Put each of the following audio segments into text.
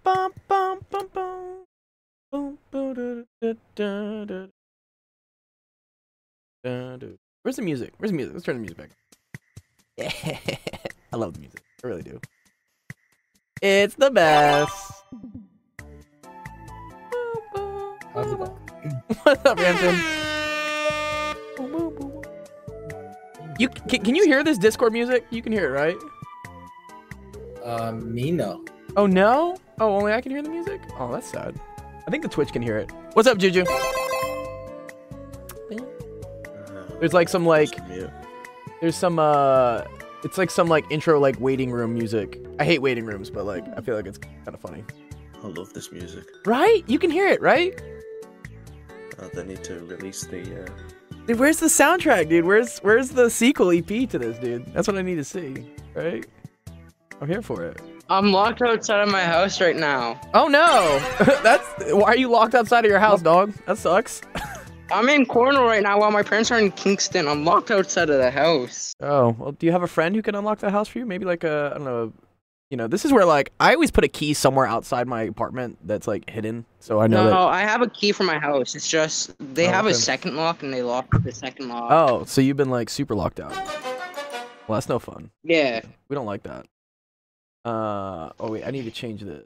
bum, bum, bum, bum. Boom, boom, Where's the music? Where's the music? Let's turn the music back. Yeah. I love the music. I really do. It's the best. How's it going? What's up, Ramson? Can you hear this Discord music? You can hear it, right? Me no. Oh no? Oh, only I can hear the music? Oh, that's sad. I think the Twitch can hear it. What's up, Juju? There's like some there's some it's like some like intro like waiting room music. I hate waiting rooms, but like I feel like it's kind of funny. I love this music. Right? You can hear it, right? They need to release the. Dude, where's the soundtrack, dude? Where's the sequel EP to this, dude? That's what I need to see, right? I'm here for it. I'm locked outside of my house right now. Oh no! Why are you locked outside of your house, dog? That sucks. I'm in Cornwall right now while my parents are in Kingston. I'm locked outside of the house. Oh, well, do you have a friend who can unlock the house for you? Maybe like a, I don't know, you know, this is where like, I always put a key somewhere outside my apartment that's like hidden, so I know that. No, I have a key for my house. It's just, they have a second lock and they lock the second lock. Oh, so you've been like super locked out. Well, that's no fun. Yeah. We don't like that. Oh wait, I need to change the.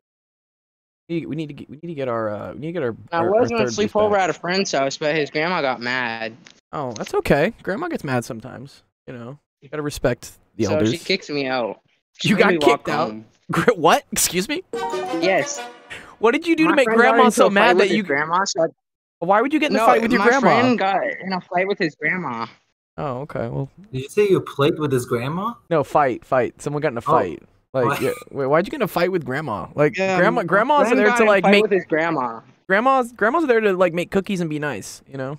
We need to get our. I was on a sleepover at a friend's house, but his grandma got mad. Oh, that's okay. Grandma gets mad sometimes. You know, you gotta respect the So elders. she kicked me out. You got kicked out? What? Excuse me? Yes. What did you do to make grandma so mad that you? Grandma, so Why would you get in a fight with your grandma? My friend got in a fight with his grandma. Oh, okay. Well. Did you say you played with his grandma? No, fight. Someone got in a fight. Like, yeah, wait, why'd you get in a fight with grandma? Like, grandmas are there to like make. With his grandma. Grandmas are there to like make cookies and be nice. You know,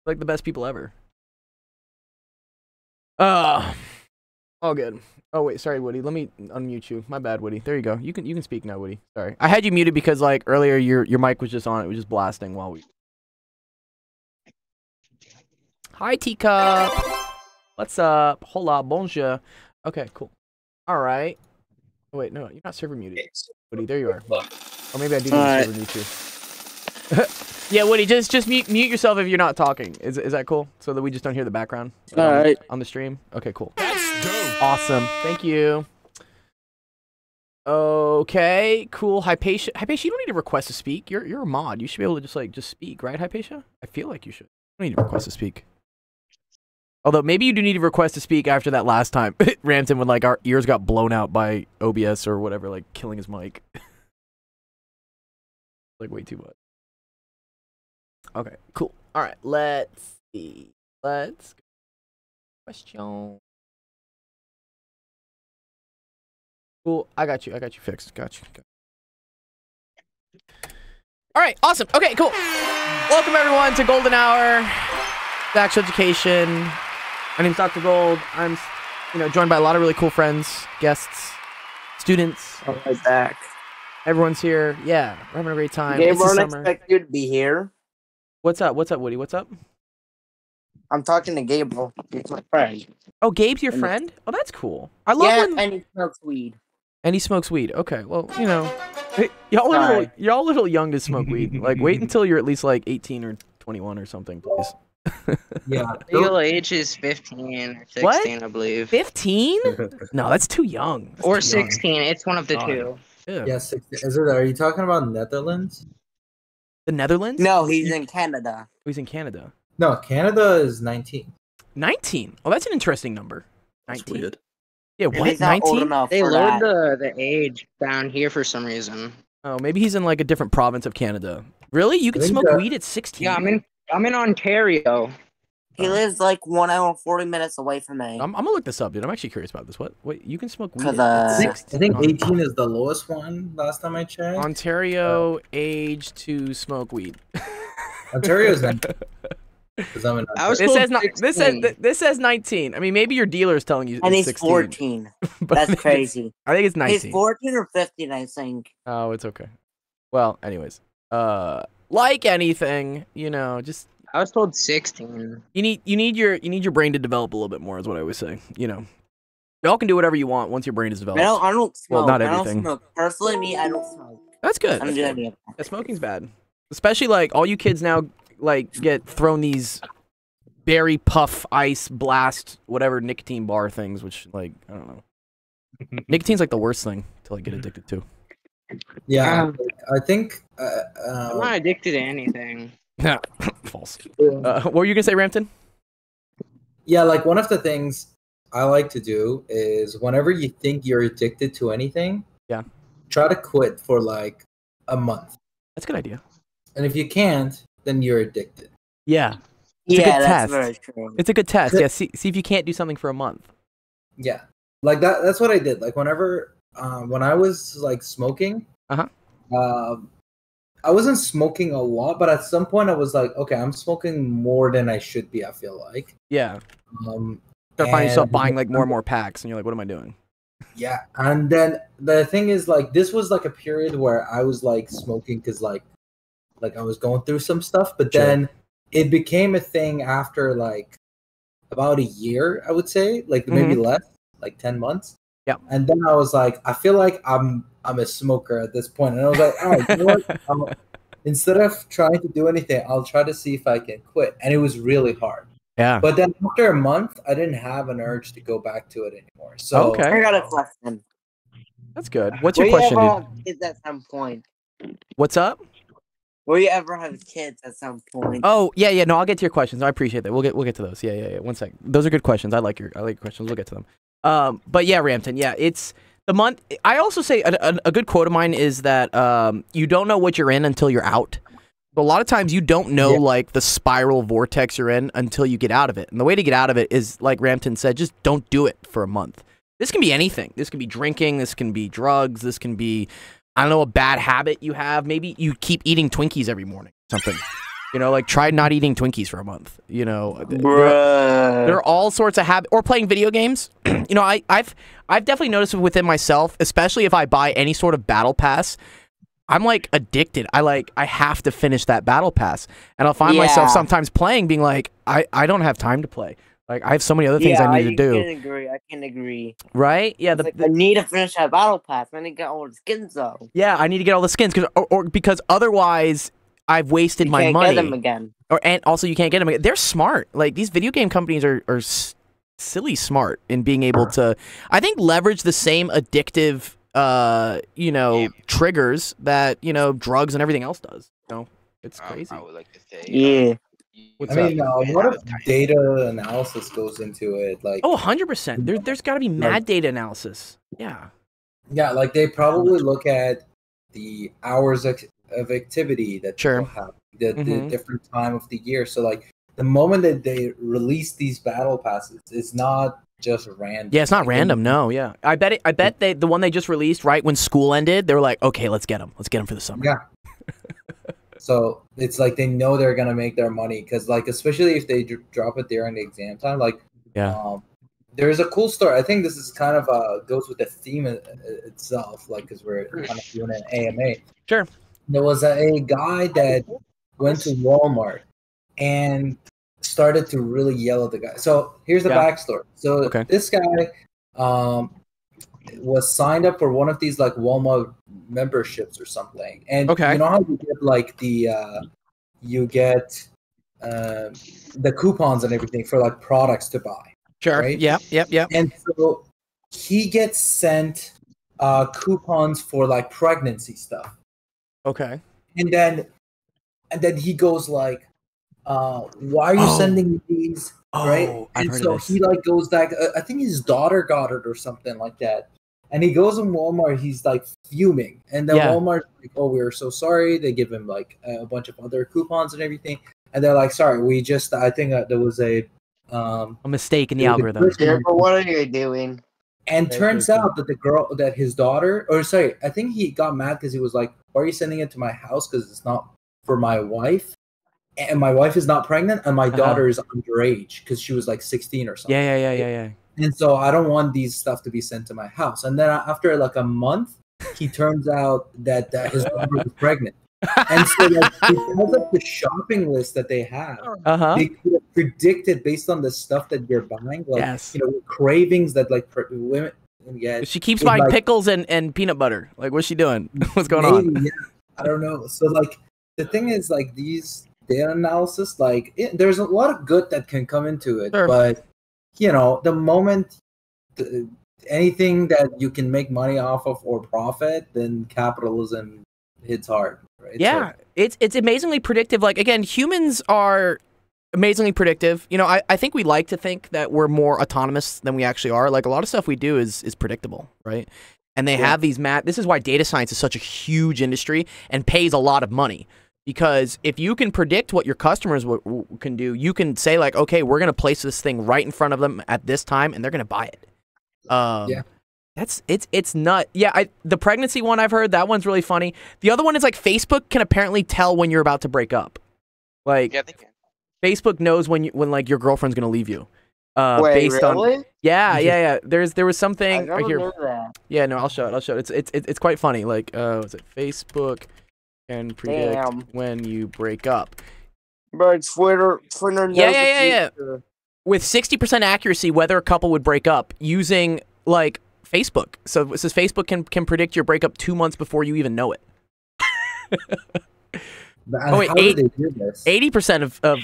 like the best people ever. All good. Oh wait, sorry, Woody. Let me unmute you. My bad, Woody. There you go. You can speak now, Woody. Sorry, I had you muted because like earlier your mic was just on. It was just blasting while we. Hi, Teacup. What's up? Hola, bonjour. Okay, cool. All right. Oh, wait, no, you're not server muted. Woody, there you are. Or maybe I do need to server mute you. Yeah, Woody, just mute yourself if you're not talking. Is that cool? So that we just don't hear the background on the stream? Okay, cool. That's dope. Awesome. Thank you. Okay, cool. Hypatia, you don't need to request to speak. You're a mod. You should be able to just speak, right, Hypatia? I feel like you should. You don't need to request to speak. Although, maybe you do need to request to speak after that last time. Ramson when, like, our ears got blown out by OBS or whatever, like, killing his mic. Like, way too much. Okay, cool. All right, let's see. Let's go. Question. Cool, I got you fixed. Got you. All right, awesome. Okay, cool. Welcome, everyone, to Golden Hour, Actual Education. My name's Dr. Gold. I'm, joined by a lot of really cool friends, guests, students. I'm right back. Everyone's here. Yeah, we're having a great time. Gabe, It's the weren't summer. expect you to be here. What's up, Woody? What's up? I'm talking to Gabriel. He's my friend. Oh, Gabe's your friend? Oh, that's cool. I love when... and he smokes weed. And he smokes weed. Okay, well, y'all are a little young to smoke weed. Like, wait until you're at least like 18 or 21 or something, please. Yeah. Legal age is 15 or 16, What? I believe. 15? No, that's too young. That's Or too young. 16. It's one of the God. two. Yeah. Yes. Are you talking about Netherlands? The Netherlands? No, he's in Canada. He's in Canada. No, Canada is 19. 19? Oh, that's an interesting number. 19? That's weird. Yeah, And what? he's not old 19? enough They for lowered that. the age down here for some reason. Oh, maybe he's in like a different province of Canada. Really? You can I think smoke that- weed at 16? Yeah, I'm in Ontario. He lives like 1 hour and 40 minutes away from me. I'm gonna look this up, dude. I'm actually curious about this. Wait, you can smoke weed 'Cause, at I 16? I think 18 is the lowest one last time I checked. Ontario age to smoke weed. Ontario is 19. 'Cause I'm in I was This told says not. 16. This says 19. I mean, maybe your dealer is telling you And it's he's 16. 14. but I That's think it's- crazy. I think it's 19. He's 14 or 15, I think. Oh, it's okay. Well, anyways, like anything, just I was told 16. you need your brain to develop a little bit more, is what I always say. Y'all can do whatever you want once your brain is developed. I don't smoke. Well, not I everything. don't smoke. Personally, me, I don't smoke. That's good. I'm That's doing good. it. Yeah, smoking's bad, especially like all you kids now like get thrown these berry puff ice blast whatever nicotine bar things, which like I don't know. Nicotine's like the worst thing to like get addicted to. Yeah, I think. I'm not addicted to anything. Yeah, false. What were you gonna say, Rampton? Yeah, like one of the things I like to do is whenever you think you're addicted to anything, yeah, try to quit for like a month. That's a good idea. And if you can't, then you're addicted. Yeah. It's a good that's test. very true. It's a good test. Yeah, see if you can't do something for a month. Yeah, like that's what I did. Like whenever when I was like smoking, I wasn't smoking a lot, but at some point I was like, okay, I'm smoking more than I should be. I feel like. Yeah. Start finding yourself buying like more and more packs, and you're like, what am I doing? Yeah, and then the thing is, like, this was like a period where I was like smoking because like I was going through some stuff, but then it became a thing after like about a year, I would say, like maybe less, like 10 months. Yeah, and then I was like, I feel like I'm a smoker at this point, and I was like, all right, you know what? Instead of trying to do anything, I'll try to see if I can quit, and it was really hard. Yeah. But then after a month, I didn't have an urge to go back to it anymore. So okay. I got a question. That's good. What's your question, Will you dude? ever have kids at some point? What's up? Will you ever have kids at some point? Oh, yeah. No, I'll get to your questions. I appreciate that. We'll get to those. Yeah. 1 second. Those are good questions. I like your questions. We'll get to them. But yeah, Rampton, yeah, it's the month. I also say a good quote of mine is that you don't know what you're in until you're out. A lot of times you don't know like the spiral vortex you're in until you get out of it. And the way to get out of it is, like Rampton said, just don't do it for a month. This can be anything. This can be drinking. This can be drugs. This can be, I don't know, a bad habit you have. Maybe you keep eating Twinkies every morning. Something. You know, like try not eating Twinkies for a month. You know, there are all sorts of habits. Or playing video games. You know, I've definitely noticed within myself, especially if I buy any sort of battle pass, I'm like addicted. I have to finish that battle pass, and I'll find myself sometimes playing, being like, I don't have time to play. Like I have so many other things I need to do. I can agree. Right? Yeah. I need to finish that battle pass. I need to get all the skins though. Yeah, I need to get all the skins because otherwise I've wasted my money. You can't get them again. And also you can't get them again. They're smart. Like these video game companies are silly smart in being able to, I think, leverage the same addictive triggers that, drugs and everything else does. You know, it's crazy. I would like to say, I mean, a lot of data analysis goes into it. Like, 100%. There's got to be mad data analysis. Yeah. Yeah, like they probably look at the hours of activity that people have, the different time of the year. So, like, the moment that they release these battle passes, it's not just random. Yeah, it's not random. No, yeah. I bet the one they just released right when school ended, they were like, okay, let's get them for the summer. Yeah. So it's like they know they're gonna make their money because, like, especially if they drop it during the exam time, like, there's a cool story. I think this is kind of goes with the theme itself, like, because we're kind of doing an AMA. Sure. There was a guy that went to Walmart and started to really yell at the guy. So here's the backstory. So this guy was signed up for one of these like Walmart memberships or something, and you know how you get like the coupons and everything for like products to buy. Sure. Right? Yep. And so he gets sent coupons for like pregnancy stuff. Okay. And then he goes like, why are you sending me these? Right? And so he like goes back. I think his daughter got it or something like that. And he goes in Walmart. He's like fuming, and then Walmart's like, "Oh, we are so sorry." They give him like a bunch of other coupons and everything, and they're like, "Sorry, we just I think there was a mistake in the algorithm." But what are you doing? And turns out that his daughter, or sorry, I think he got mad because he was like, "Why are you sending it to my house? Because it's not for my wife." And my wife is not pregnant, and my daughter is underage because she was like 16 or something. Yeah. And so I don't want these stuff to be sent to my house. And then after like a month, he turns out that his daughter was pregnant. And so like, because of the shopping list that they have, they could have predicted based on the stuff that you're buying, like cravings that like women, get. She keeps buying pickles and peanut butter. Like, what's she doing? What's going on? Yeah, I don't know. So like the thing is like these data analysis, like there's a lot of good that can come into it, sure. But you know, the moment anything that you can make money off of or profit, then capitalism hits hard, right? Yeah, so, it's amazingly predictive. Like, again, humans are amazingly predictive. You know, I think we like to think that we're more autonomous than we actually are. Like, a lot of stuff we do is predictable, right? And they have these this is why data science is such a huge industry and pays a lot of money. Because if you can predict what your customers can do, you can say, like, okay, we're going to place this thing right in front of them at this time, and they're going to buy it. It's nut. Yeah, the pregnancy one I've heard, that one's really funny. The other one is like Facebook can apparently tell when you're about to break up. Like, yeah, they can. Facebook knows when like your girlfriend's gonna leave you. Wait, based really? on yeah. There was something I never knew that. Yeah, no, I'll show it. It's quite funny. Like, was it Facebook can predict when you break up? But Twitter knows yeah. With 60% accuracy, whether a couple would break up using like Facebook. So it says Facebook can predict your breakup 2 months before you even know it. Oh wait, 80% of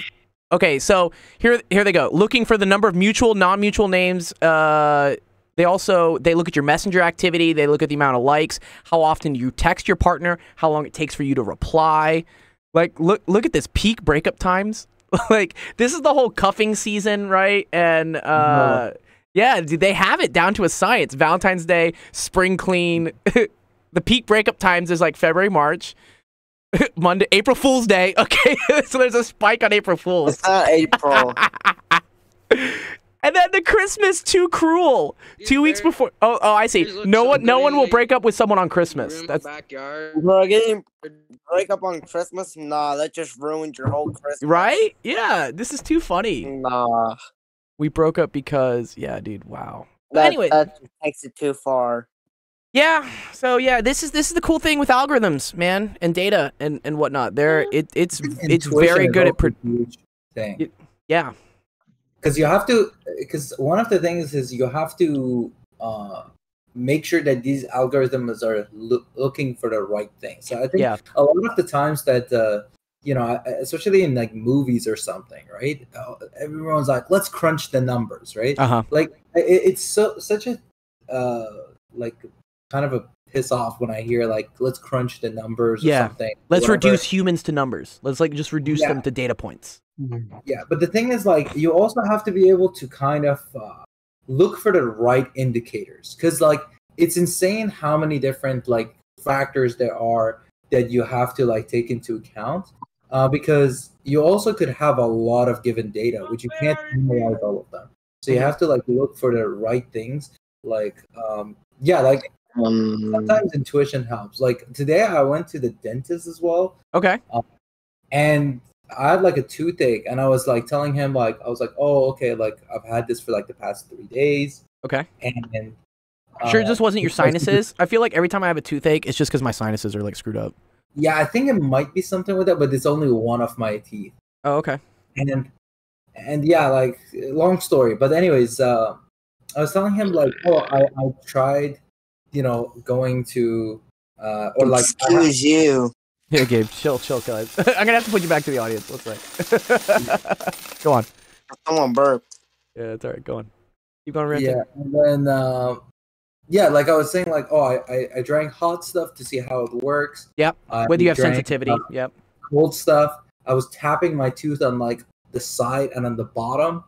okay, so here they go. Looking for the number of mutual, non-mutual names. They look at your messenger activity. They look at the amount of likes, how often you text your partner, how long it takes for you to reply. Like, look at this peak breakup times. Like, this is the whole cuffing season, right? And yeah, they have it down to a science. Valentine's Day, spring clean. The peak breakup times is like February, March. Monday, April Fool's Day. Okay, so there's a spike on April Fool's. It's not April. And then the Christmas Too Cruel. 2 weeks before. Oh, I see. No one will break up with someone on Christmas. That's backyard. Bro, getting break up on Christmas? Nah, that just ruined your whole Christmas. Right? Yeah, this is too funny. Nah. We broke up because, yeah, dude, wow. Anyway, that takes it too far. Yeah. So yeah, this is the cool thing with algorithms, man, and data and whatnot. It's very good at thing. Yeah. Because one of the things is you have to make sure that these algorithms are looking for the right thing. So I think a lot of the times that you know, especially in like movies or something, right? Everyone's like, let's crunch the numbers, right? Like it's such a like kind of a piss off when I hear like, let's crunch the numbers or something. Let's reduce humans to numbers. Let's like just reduce them to data points. Yeah, but the thing is, like, you also have to be able to kind of look for the right indicators, because like it's insane how many different like factors there are that you have to like take into account, because you also could have a lot of given data which you can't analyze all of them. So you have to like look for the right things. Like sometimes intuition helps. Like today I went to the dentist as well. Okay. And I had like a toothache, and I was like telling him, like, I was like, oh, okay, like I've had this for like the past 3 days. Okay. And sure, it just wasn't your sinuses. I feel like every time I have a toothache, it's just because my sinuses are like screwed up. Yeah, I think it might be something with that, but it's only one of my teeth. Oh, okay. And yeah, like, long story, but anyways, I was telling him like, oh, I tried, you know, going to or like, excuse you. Yeah, Gabe, chill, guys. I'm gonna have to put you back to the audience. Let's say. Go on. Someone burped. Yeah, it's all right. Go on. Keep on ranting. Yeah, and then yeah, like I was saying, like, oh, I drank hot stuff to see how it works. Yep. Whether you have sensitivity. Yep. Cold stuff. I was tapping my tooth on like the side and on the bottom,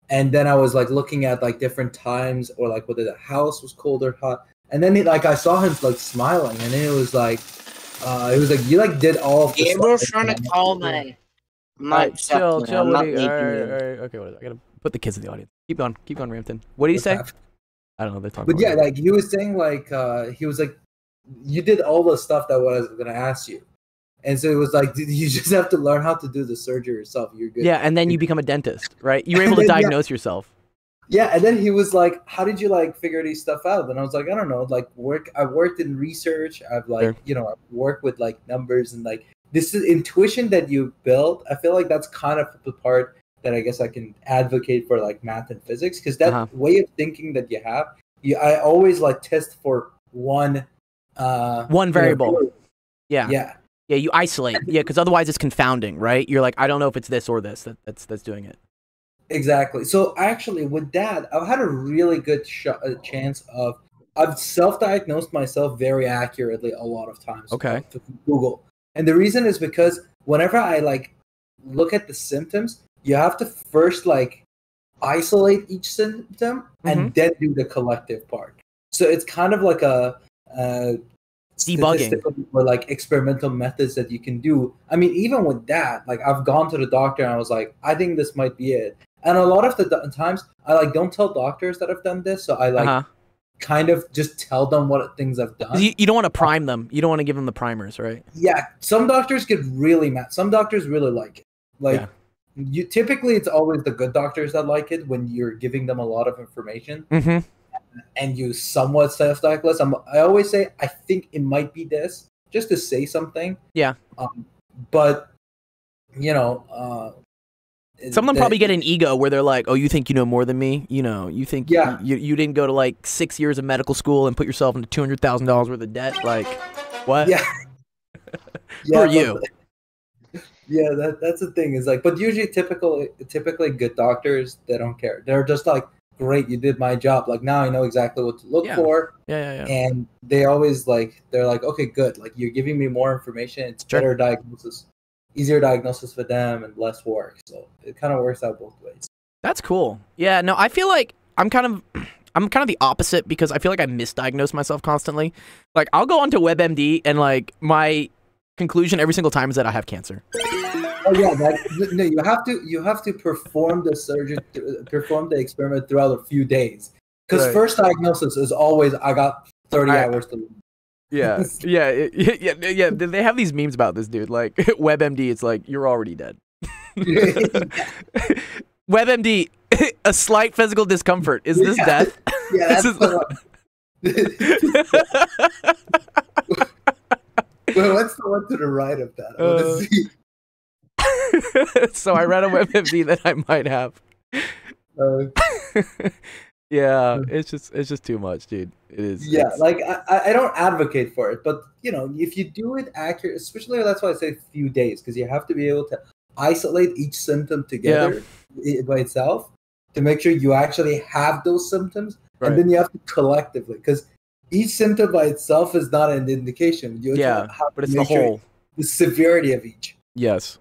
and then I was like looking at like different times, or like whether the house was cold or hot. And then like I saw him like smiling, and then it was like you like did all of this. Gabriel's trying to call me. Chill, Woody. All right. Okay, what is it? I gotta put the kids in the audience. Keep going, Rampton. What did he say? I don't know. They're talking. But yeah, like he was saying, like he was like, you did all the stuff that I was gonna ask you, and so it was like, you just have to learn how to do the surgery yourself. You're good. Yeah, and then you become a dentist, right? You were able to diagnose yourself. Yeah, and then he was like, how did you like figure these stuff out? And I was like, I don't know, like I've worked in research. I've like, you know, I've worked with like numbers, and like this is intuition that you built. I feel like that's kind of the part that I guess I can advocate for like math and physics, because that way of thinking that you have I always like test for one variable. Yeah. Yeah, you isolate. Yeah, because otherwise it's confounding, right? You're like, I don't know if it's this or this that's doing it. Exactly. So actually, with that, I've had a really good chance of. I've self-diagnosed myself very accurately a lot of times. Okay. To Google, and the reason is because whenever I like look at the symptoms, you have to first like isolate each symptom and then do the collective part. So it's kind of like a debugging or like experimental methods that you can do. I mean, even with that, like I've gone to the doctor and I was like, I think this might be it. And a lot of the times I like don't tell doctors that I've done this, so I like kind of just tell them what things I've done. You don't want to prime them. You don't want to give them the primers, right? Yeah, some doctors get really mad. Some doctors really like it. Like you typically, it's always the good doctors that like it when you're giving them a lot of information. And you somewhat self-diagnose. I always say, I think it might be this, just to say something. Yeah. But, you know... some of them probably get an ego where they're like, oh, you think you know more than me? You know, you think you didn't go to like 6 years of medical school and put yourself into $200,000 worth of debt? Like, what? Yeah. Who are you? Yeah, that's the thing. Is like, but usually typically good doctors, they don't care. They're just like, great, you did my job. Like now I know exactly what to look for. Yeah. And they always like, they're like, okay, good. Like you're giving me more information. It's better diagnosis, easier diagnosis for them, and less work. So it kind of works out both ways. That's cool. Yeah. No, I feel like I'm kind of the opposite because I feel like I misdiagnose myself constantly. Like I'll go onto WebMD and like my conclusion every single time is that I have cancer. Oh yeah, no, you have to perform the surgery, perform the experiment throughout a few days. Because first diagnosis is always I got 30 hours to live. Yeah. They have these memes about this dude. Like WebMD, it's like you're already dead. WebMD, a slight physical discomfort. Is this death? Yeah, that's Well, what's the one to the right of that? I want to see. So I read a WebMD that I might have. Yeah, it's just too much, dude. It is. Yeah, like I don't advocate for it, but you know, if you do it accurate, especially that's why I say a few days, because you have to be able to isolate each symptom together by itself to make sure you actually have those symptoms, and then you have to collectively, because each symptom by itself is not an indication. But it's the whole, the severity of each. Yes.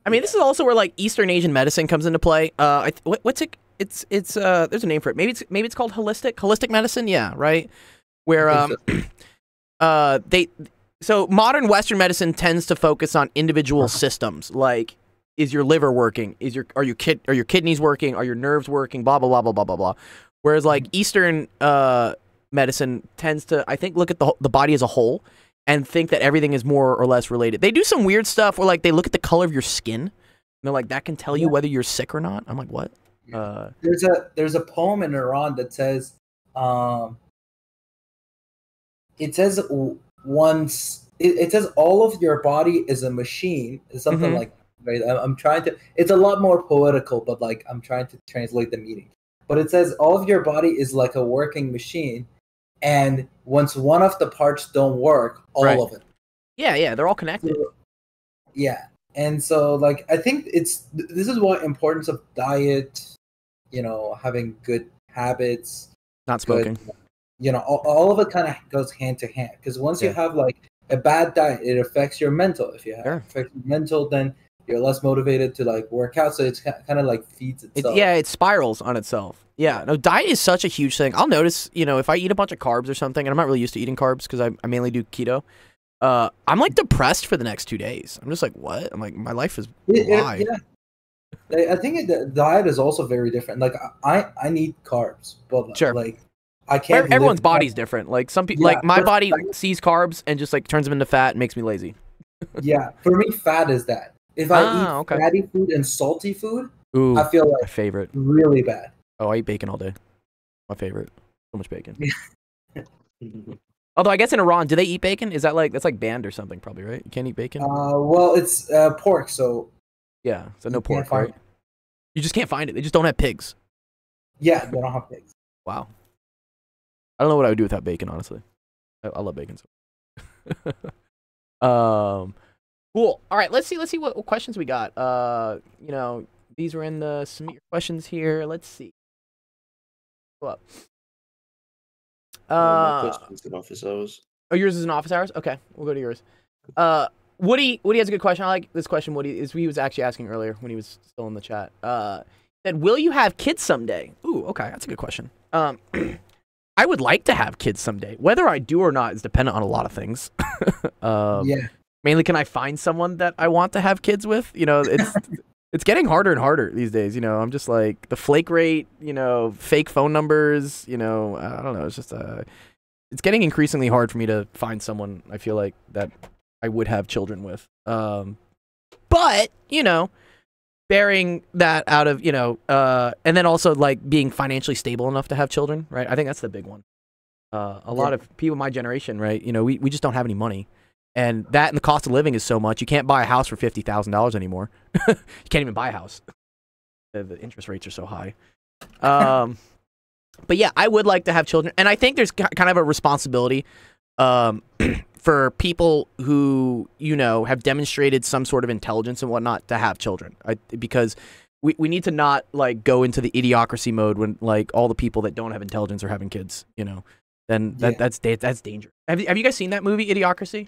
I mean, this is also where like Eastern Asian medicine comes into play. What's it? It's there's a name for it. Maybe it's called holistic medicine. Yeah, right. Where so modern Western medicine tends to focus on individual systems. Like, is your liver working? Are your kidneys working? Are your nerves working? Blah blah blah blah blah blah blah. Whereas like Eastern medicine tends to, I think, look at the body as a whole and think that everything is more or less related. They do some weird stuff where like they look at the color of your skin and they're like, that can tell you whether you're sick or not. I'm like, what? There's a poem in Iran that says it says all of your body is a machine. It's something like, right? I'm trying to, it's a lot more poetical, but like I'm trying to translate the meaning. But it says all of your body is like a working machine, and once one of the parts don't work, all of it. Yeah, they're all connected. Yeah. And so like I think this is why importance of diet, you know, having good habits, not smoking. You know, all of it kind of goes hand to hand, because once you have like a bad diet, it affects your mental. If you have affects your mental, then you're less motivated to like work out. So it's kind of like feeds itself. It spirals on itself. Yeah, no, diet is such a huge thing. I'll notice, you know, if I eat a bunch of carbs or something, and I'm not really used to eating carbs because I mainly do keto, I'm like depressed for the next 2 days. I'm just like, what? I'm like, my life is why? Yeah. I think the diet is also very different. Like I need carbs, but like I can't. Everyone's body's different. Like some people, like my body sees carbs and just like turns them into fat and makes me lazy. Yeah, for me, fat is that. If I eat fatty food and salty food, I feel like my favorite really bad. Oh, I eat bacon all day. My favorite. So much bacon. Although I guess in Iran, do they eat bacon? Is that like that's like banned or something? Probably, right? You can't eat bacon. Well, it's pork, so yeah, so no pork, right? You just can't find it. They just don't have pigs. Yeah, they don't have pigs. Wow. I don't know what I would do without bacon, honestly. I love bacon. So. Cool. All right, let's see what questions we got. You know, these were in the submit your questions here. Let's see. Go up. My question's in office hours. Oh, yours is in office hours? Okay, we'll go to yours. Woody has a good question. I like this question. Woody he was actually asking earlier when he was still in the chat. Said, will you have kids someday? Ooh, okay, that's a good question. I would like to have kids someday. Whether I do or not is dependent on a lot of things. Yeah. Mainly, can I find someone that I want to have kids with? You know, it's getting harder and harder these days. You know, I'm just like the flake rate. You know, fake phone numbers. You know, I don't know. It's just it's getting increasingly hard for me to find someone I feel like that I would have children with. But you know, bearing that out of, you know, and then also like being financially stable enough to have children, right? I think that's the big one. A lot of people my generation, right? You know, we just don't have any money. And that and the cost of living is so much. You can't buy a house for $50,000 anymore. You can't even buy a house. The interest rates are so high. But yeah, I would like to have children. And I think there's kind of a responsibility for people who, you know, have demonstrated some sort of intelligence and whatnot to have children. Because we need to not like go into the idiocracy mode when like all the people that don't have intelligence are having kids, you know. Then that's danger. Have you guys seen that movie Idiocracy?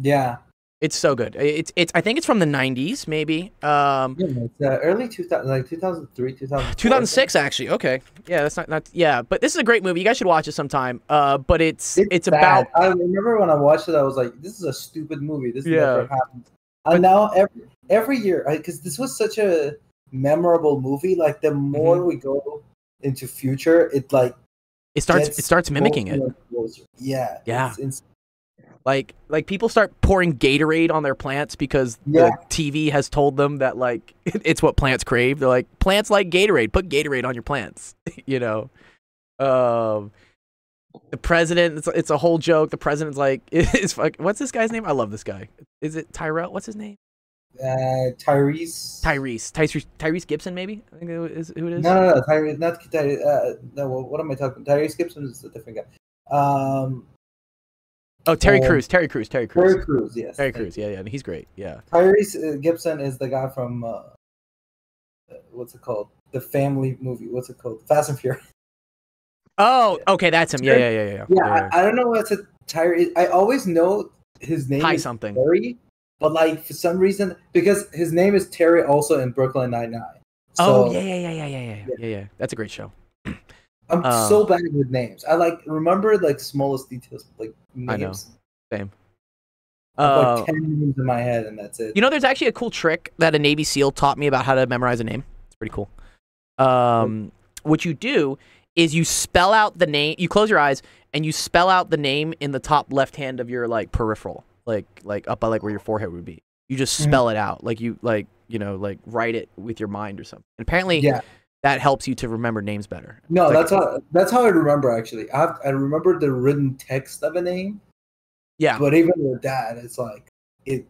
Yeah, it's so good. It's I think it's from the 90s, maybe. It's early 2000, like 2003, 2006 actually. Okay, yeah, that's not yeah, but this is a great movie. You guys should watch it sometime. But it's about. I remember when I watched it, I was like, this is a stupid movie. This never happened. And now every year, because this was such a memorable movie. Like the more we go into future, it starts mimicking it. Yeah. It's like people start pouring Gatorade on their plants because the TV has told them that like it's what plants crave. They're like, plants like Gatorade. Put Gatorade on your plants. You know, the president. It's a whole joke. The president's like, what's this guy's name? I love this guy. Is it Tyrell? What's his name? Tyrese Gibson, maybe. I think is who it is. No, Tyrese, not Tyrese. No, what am I talking? Tyrese Gibson is a different guy. Terry Crews. Yes. Terry Crews, yeah, he's great. Yeah. Tyrese Gibson is the guy from what's it called? The family movie. What's it called? Fast and Furious. Oh, okay, that's him. Yeah. I don't know what's a Tyrese. I always know his name is something. Terry, but like for some reason, because his name is Terry, also in Brooklyn Nine-Nine. So, yeah. That's a great show. I'm so bad with names. I like remember like smallest details, like names. I know. Same. Like 10 names in my head, and that's it. You know, there's actually a cool trick that a Navy SEAL taught me about how to memorize a name. It's pretty cool. What you do is you spell out the name. You close your eyes and you spell out the name in the top left hand of your like peripheral, like up by like where your forehead would be. You just spell it out, like you know, like write it with your mind or something. And apparently, that helps you to remember names better. No, that's how I remember actually. I remember the written text of a name. Yeah. But even with that, it's like it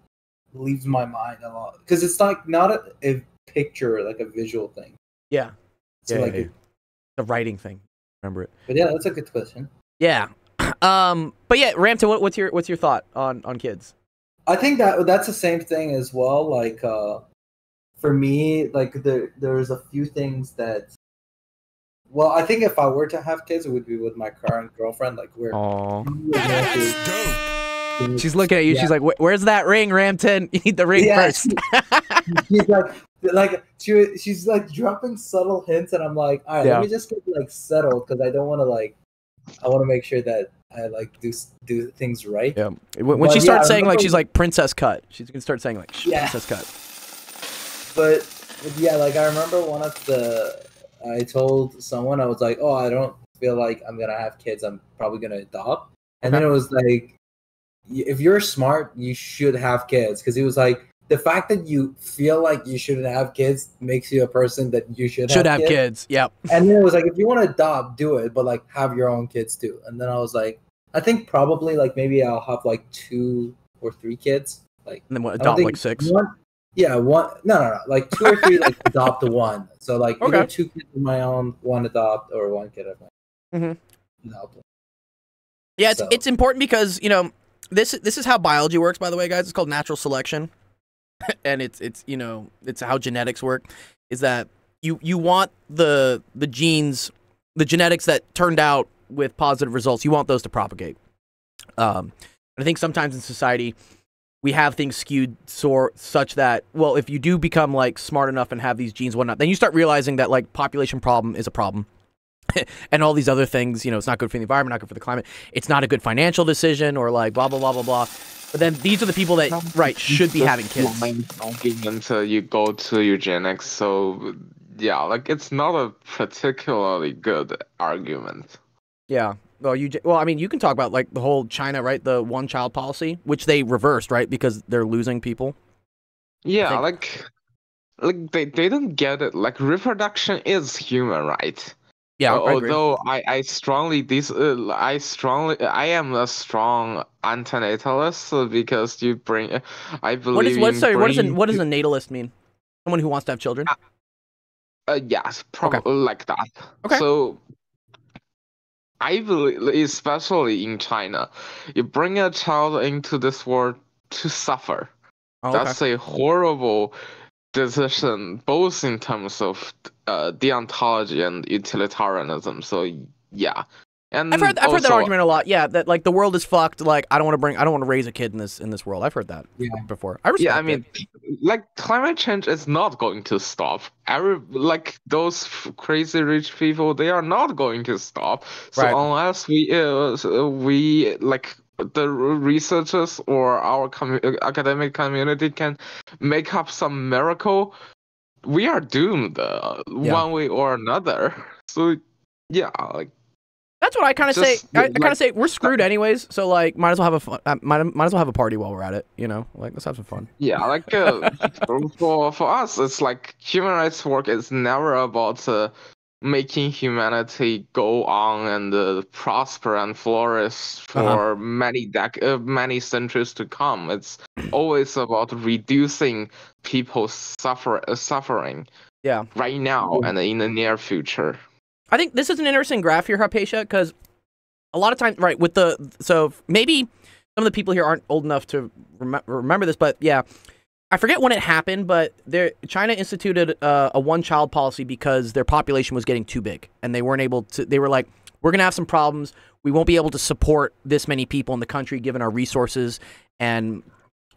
leaves my mind a lot because it's like not a picture, like a visual thing. Yeah. It's like the writing thing. Remember it. But yeah, that's a good question. Yeah. But yeah, Ramton, what's your thought on kids? I think that's the same thing as well. Like for me, like there's a few things that. Well, I think if I were to have kids, it would be with my current girlfriend. Like we're. She's looking at you. Yeah. She's like, "Where's that ring, Ramton? You need the ring first." She's like dropping subtle hints, and I'm like, all right, let me just get like settled because I don't want to like. I want to make sure that I like do things right. Yeah. When she starts saying like she's like princess cut, she's gonna start saying like princess cut. But yeah, like I remember I told someone I was like, oh, I don't feel like I'm gonna have kids. I'm probably gonna adopt. And then it was like, if you're smart, you should have kids. Because he was like, the fact that you feel like you shouldn't have kids makes you a person that you should have kids. Yep. And then it was like, if you want to adopt, do it, but like have your own kids too. And then I was like, I think probably like maybe I'll have like 2 or 3 kids. Like, and then what, adopt like 6? No, like 2 or 3 like adopt one. So like either 2 kids of my own, 1 adopt, or 1 kid of my own. Yeah, So. it's important because, you know, this is how biology works, by the way, guys. It's called natural selection. And it's you know, it's how genetics work, is that you want the genes, the genetics that turned out with positive results, you want those to propagate. I think sometimes in society we have things skewed such that, well, if you do become like smart enough and have these genes and whatnot, then you start realizing that like population problem is a problem. And all these other things, you know, it's not good for the environment, not good for the climate. It's not a good financial decision, or like blah, blah, blah, blah, blah. But then these are the people that, right, should be having kids. Until you go to eugenics, so yeah, like it's not a particularly good argument. Yeah. Well, I mean, you can talk about like the whole China, right? The one-child policy, which they reversed, right? Because they're losing people. Yeah, like they don't get it. Like reproduction is human right. Yeah, although I am a strong antinatalist because you bring. I believe. What does a natalist mean? Someone who wants to have children. Yes, probably like that. Okay. So I believe, especially in China, you bring a child into this world to suffer. Oh, that's a horrible decision, both in terms of deontology and utilitarianism. So yeah, and I've heard that argument a lot. Yeah, that like the world is fucked. Like I don't want to raise a kid in this world. I've heard that before. I respect I mean, like climate change is not going to stop. Like those crazy rich people, they are not going to stop. So unless we like the researchers or our academic community can make up some miracle, we are doomed one way or another. So yeah, like that's what I kind of say. I kind of say we're screwed anyways. So like, might as well have might as well have a party while we're at it. You know, like let's have some fun. Yeah, like for us, it's like human rights work is never about making humanity go on and prosper and flourish for many centuries to come. It's always about reducing people's suffering. Yeah. Right now and in the near future. I think this is an interesting graph here, Hypatia, because a lot of times, right, with so maybe some of the people here aren't old enough to remember this, but yeah. I forget when it happened, but China instituted a one-child policy because their population was getting too big, and they weren't able to. They were like, "We're gonna have some problems. We won't be able to support this many people in the country given our resources and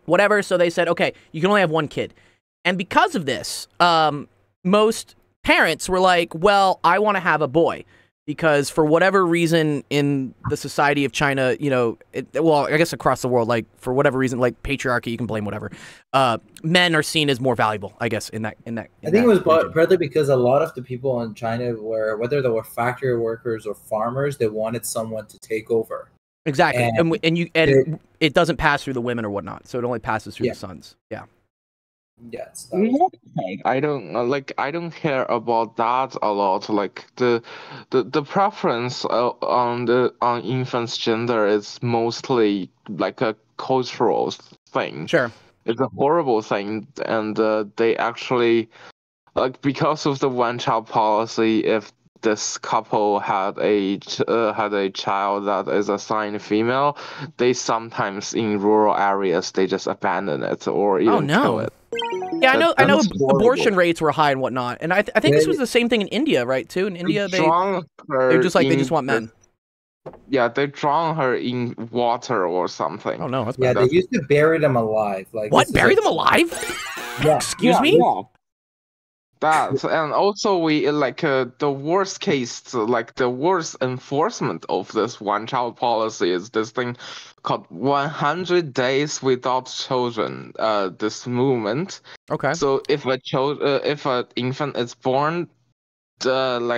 whatever." So they said, "Okay, you can only have one kid," and because of this, most parents were like, "Well, I want to have a boy." Because for whatever reason in the society of China, you know, well, I guess across the world, like for whatever reason, like patriarchy, you can blame whatever. Men are seen as more valuable, I guess, in that. I think it was partly because a lot of the people in China were, whether they were factory workers or farmers, they wanted someone to take over. Exactly, and it doesn't pass through the women or whatnot, so it only passes through the sons. Yeah. Yes. I don't care about that a lot. Like the preference on infant's gender is mostly like a cultural thing. Sure. It's a horrible thing, and they actually, like, because of the one-child policy, if this couple had a child that is assigned female, they sometimes in rural areas they just abandon it or even kill it. Yeah, I know abortion rates were high and whatnot, and I think this was the same thing in India, right? Too in India, they just want men. Yeah, they drown her in water or something. Oh no, that's bad. They used to bury them alive. Like what? Bury them alive? Yeah. Excuse me. Yeah. That and also we like the worst case, like the worst enforcement of this one-child policy is this thing called 100 Days Without Children. This movement. Okay. So if an infant is born, in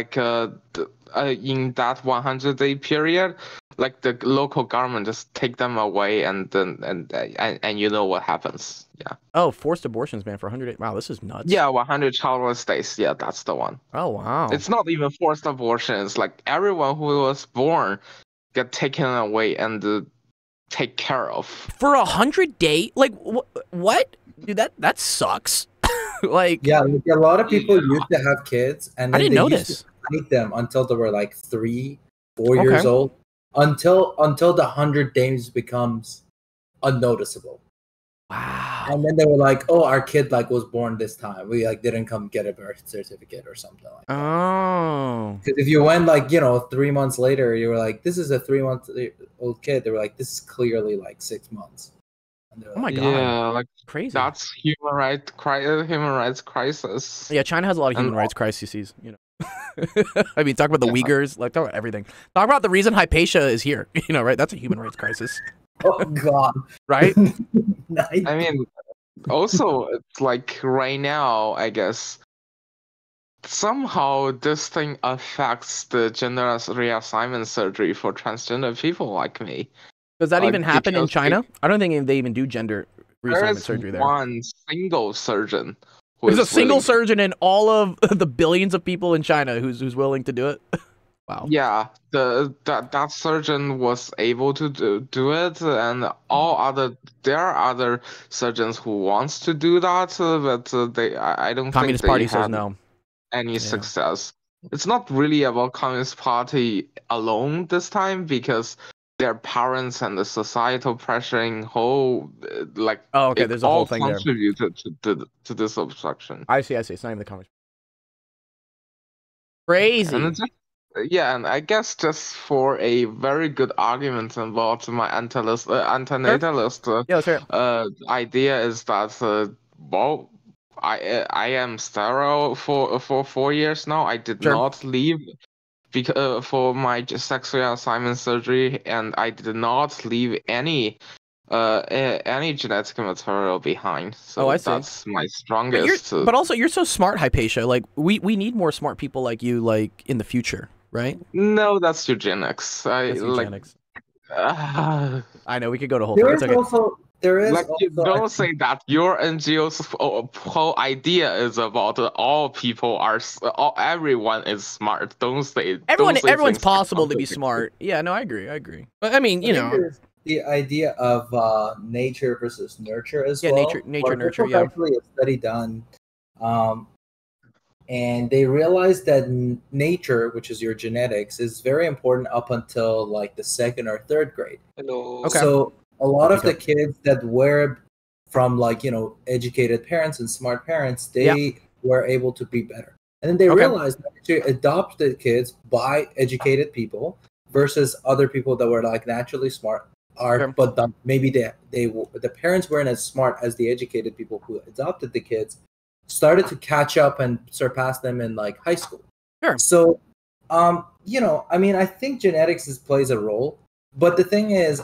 that 100-day period, like the local government just take them away, and you know what happens. Yeah. Oh, forced abortions, man, for 100 days. Wow, this is nuts. Yeah, 100 childless days. Yeah, that's the one. Oh wow. It's not even forced abortion. It's like everyone who was born get taken away and take care of for 100 days. Like what? Dude, that sucks. Like a lot of people used to have kids, and then I didn't know this. Hide them until they were like 3-4 years old, until the 100 days becomes unnoticeable. Wow. And then they were like, "Oh, our kid like was born this time. We like didn't come get a birth certificate or something like that." Oh. Because if you went like 3 months later, you were like, "This is a 3-month-old kid." They were like, "This is clearly like 6 months." Oh my god. Yeah, like crazy. That's human rights crisis. Yeah, China has a lot of human rights crises. I mean, talk about the Uyghurs, like talk about everything. Talk about the reason Hypatia is here. Right? That's a human rights crisis. Oh god. Right? I mean, also, it's like right now, I guess, somehow this thing affects the gender reassignment surgery for transgender people like me. Does that even happen in China? I don't think they even do gender reassignment surgery there. There's one single surgeon. There's a single surgeon in all of the billions of people in China who's willing to do it. Wow. Yeah, that surgeon was able to do it, and there are other surgeons who wants to do that, but I don't Communist think Party they says had no. any success. It's not really about Communist Party alone this time, because their parents and the societal pressuring there's a whole thing there. Contributed to this obstruction. I see. It's not even the Communist. Crazy. And I guess just for a very good argument about my antinatalist idea is that I am sterile for 4 years now. I did not leave for my sexual assignment surgery, and I did not leave any genetic material behind. So I see. that's my strongest. But also, you're so smart, Hypatia. Like we need more smart people like you, like in the future, right? No, that's eugenics. That's eugenics. I know we could go to whole. There is don't say that. Your NGO's whole idea is about all people everyone is smart. Don't say everyone's possible to be smart. Yeah, no, I agree. But I mean, the idea of nature versus nurture as well. Yeah, nature, nurture. Yeah, actually a study done, and they realized that nature, which is your genetics, is very important up until like the 2nd or 3rd grade. Hello. Okay. So a lot of the kids that were from educated parents and smart parents, they were able to be better. And then they realized that to adopt the kids by educated people versus other people that were like naturally smart but maybe the parents weren't as smart as the educated people who adopted the kids, started to catch up and surpass them in like high school. Sure. So, I mean, I think genetics plays a role, but the thing is,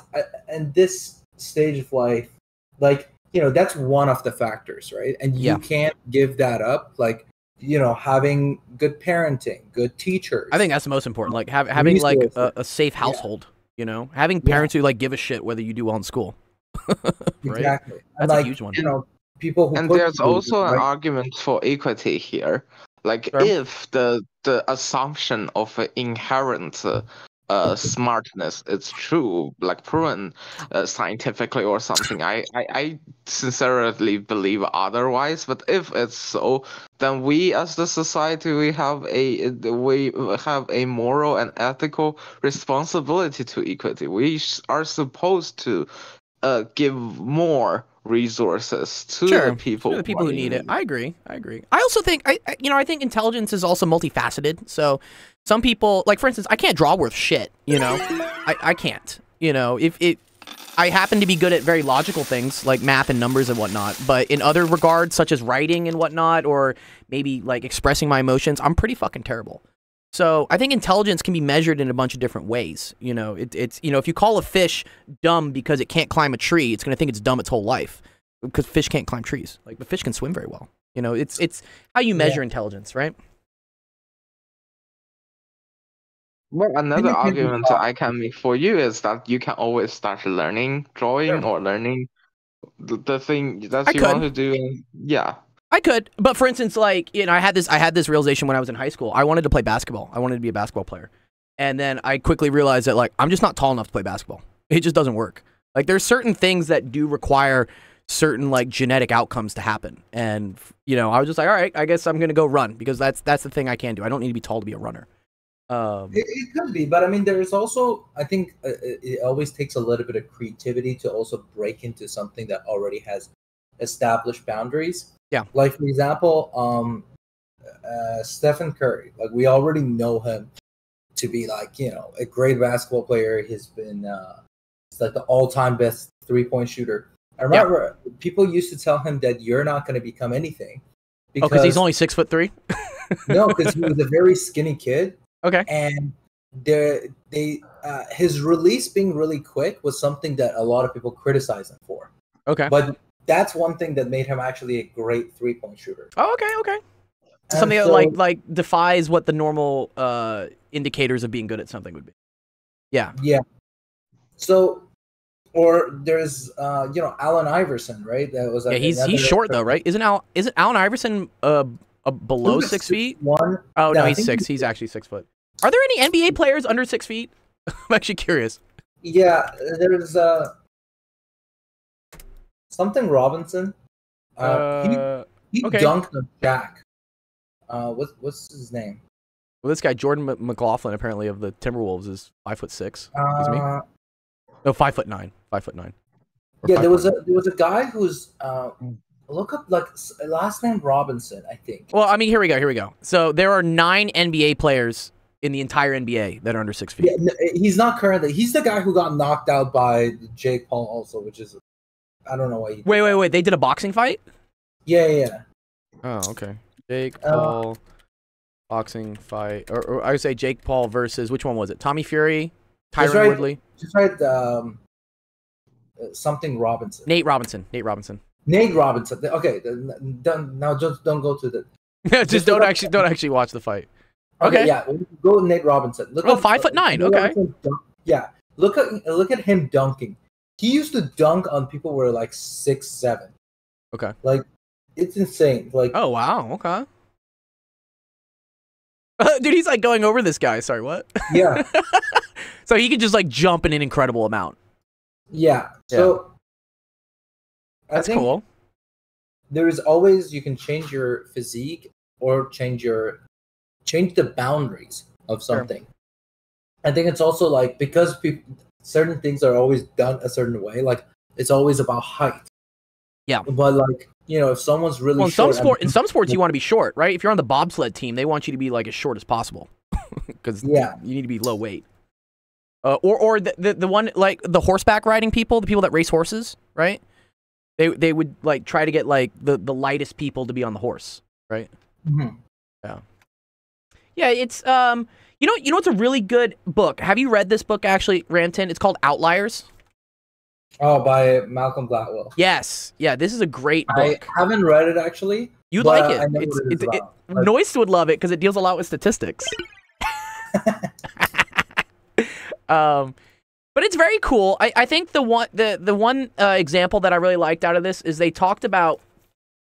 in this stage of life, that's one of the factors, right? And you can't give that up. Like, having good parenting, good teachers. I think that's the most important. Like having like a safe household. Having parents who like give a shit whether you do well in school. Right? Exactly. That's a huge one. People who there's also an argument for equity here. Like if the assumption of inherent smartness is true, like proven scientifically or something, I sincerely believe otherwise. But if it's so, then we as the society we have a moral and ethical responsibility to equity. We are supposed to give more resources to the people who need it. I agree. I also think I think intelligence is also multifaceted. So some people, like for instance, I can't draw worth shit. I can't. If I happen to be good at very logical things like math and numbers and whatnot, but in other regards, such as writing and whatnot, or maybe like expressing my emotions, I'm pretty fucking terrible. So I think intelligence can be measured in a bunch of different ways. It's if you call a fish dumb because it can't climb a tree, it's gonna think it's dumb its whole life because fish can't climb trees. Like, but fish can swim very well. It's how you measure intelligence, right? Well, another argument I can make for you is that you can always start learning drawing or learning the thing that you want to do. Yeah. I could, but for instance, like, I had this realization when I was in high school. I wanted to play basketball. I wanted to be a basketball player. And then I quickly realized that, like, I'm just not tall enough to play basketball. It just doesn't work. Like, there's certain things that do require certain, like, genetic outcomes to happen. And, I was just like, all right, I guess I'm going to go run because that's the thing I can do. I don't need to be tall to be a runner. It could be, but I mean, there's also, I think it always takes a little bit of creativity to also break into something that already has established boundaries. Yeah. Like, for example, Stephen Curry. Like, we already know him to be like, you know, a great basketball player. He's been, he's like the all-time best three-point shooter. I remember people used to tell him that you're not going to become anything. Because he's only 6'3"? No, because he was a very skinny kid. Okay. And his release being really quick was something that a lot of people criticized him for. Okay. But that's one thing that made him actually a great three-point shooter. Oh, okay. Something that like defies what the normal indicators of being good at something would be. Yeah. Yeah. So, or there's you know, Allen Iverson, right? That was he's short though, right? Isn't Allen Iverson below 6 feet? One. Oh no, he's 6. He's actually 6 foot. Are there any NBA players under 6 feet? I'm actually curious. Yeah, there's something Robinson. He dunked on Shaq. What's his name? Well, this guy Jordan McLaughlin, apparently of the Timberwolves, is 5'6". Excuse me. No, 5'9". 5'9". Yeah, there was a guy who's look up like last name Robinson, I think. Well, I mean, here we go. So there are 9 NBA players in the entire NBA that are under 6 feet. Yeah, he's not currently. He's the guy who got knocked out by Jake Paul, also, which is I don't know why. Wait. They did a boxing fight? Yeah. Oh, okay. Jake Paul boxing fight, or I would say Jake Paul versus which one was it? Tommy Fury, Tyron Woodley. Just write something Robinson. Nate Robinson. Okay, now just don't go to the. just don't actually watch the fight. Okay, yeah, go with Nate Robinson. Look 5'9". Okay. Yeah, look at him dunking. He used to dunk on people who were like 6'7". Okay. Like, it's insane. Like. Oh wow. Okay. Dude, he's like going over this guy. Sorry, what? Yeah. So he could just like jump in an incredible amount. Yeah. So. That's cool. There is always, you can change your physique or change the boundaries of something. Sure. I think it's also like, because certain things are always done a certain way, like it's always about height. Yeah. But like, you know, if someone's really short, in some sports you want to be short, right? If you're on the bobsled team, they want you to be like as short as possible because you need to be low weight. Or the one like the horseback riding people, the people that race horses, right? They would like try to get like the lightest people to be on the horse, right? Mm-hmm. Yeah, it's you know it's a really good book. Have you read this book actually, Ranton? It's called Outliers. Oh, by Malcolm Gladwell. Yes. Yeah, this is a great book. I haven't read it actually. You'd like it. Noist would love it because it deals a lot with statistics. But it's very cool. I think the one example that I really liked out of this is they talked about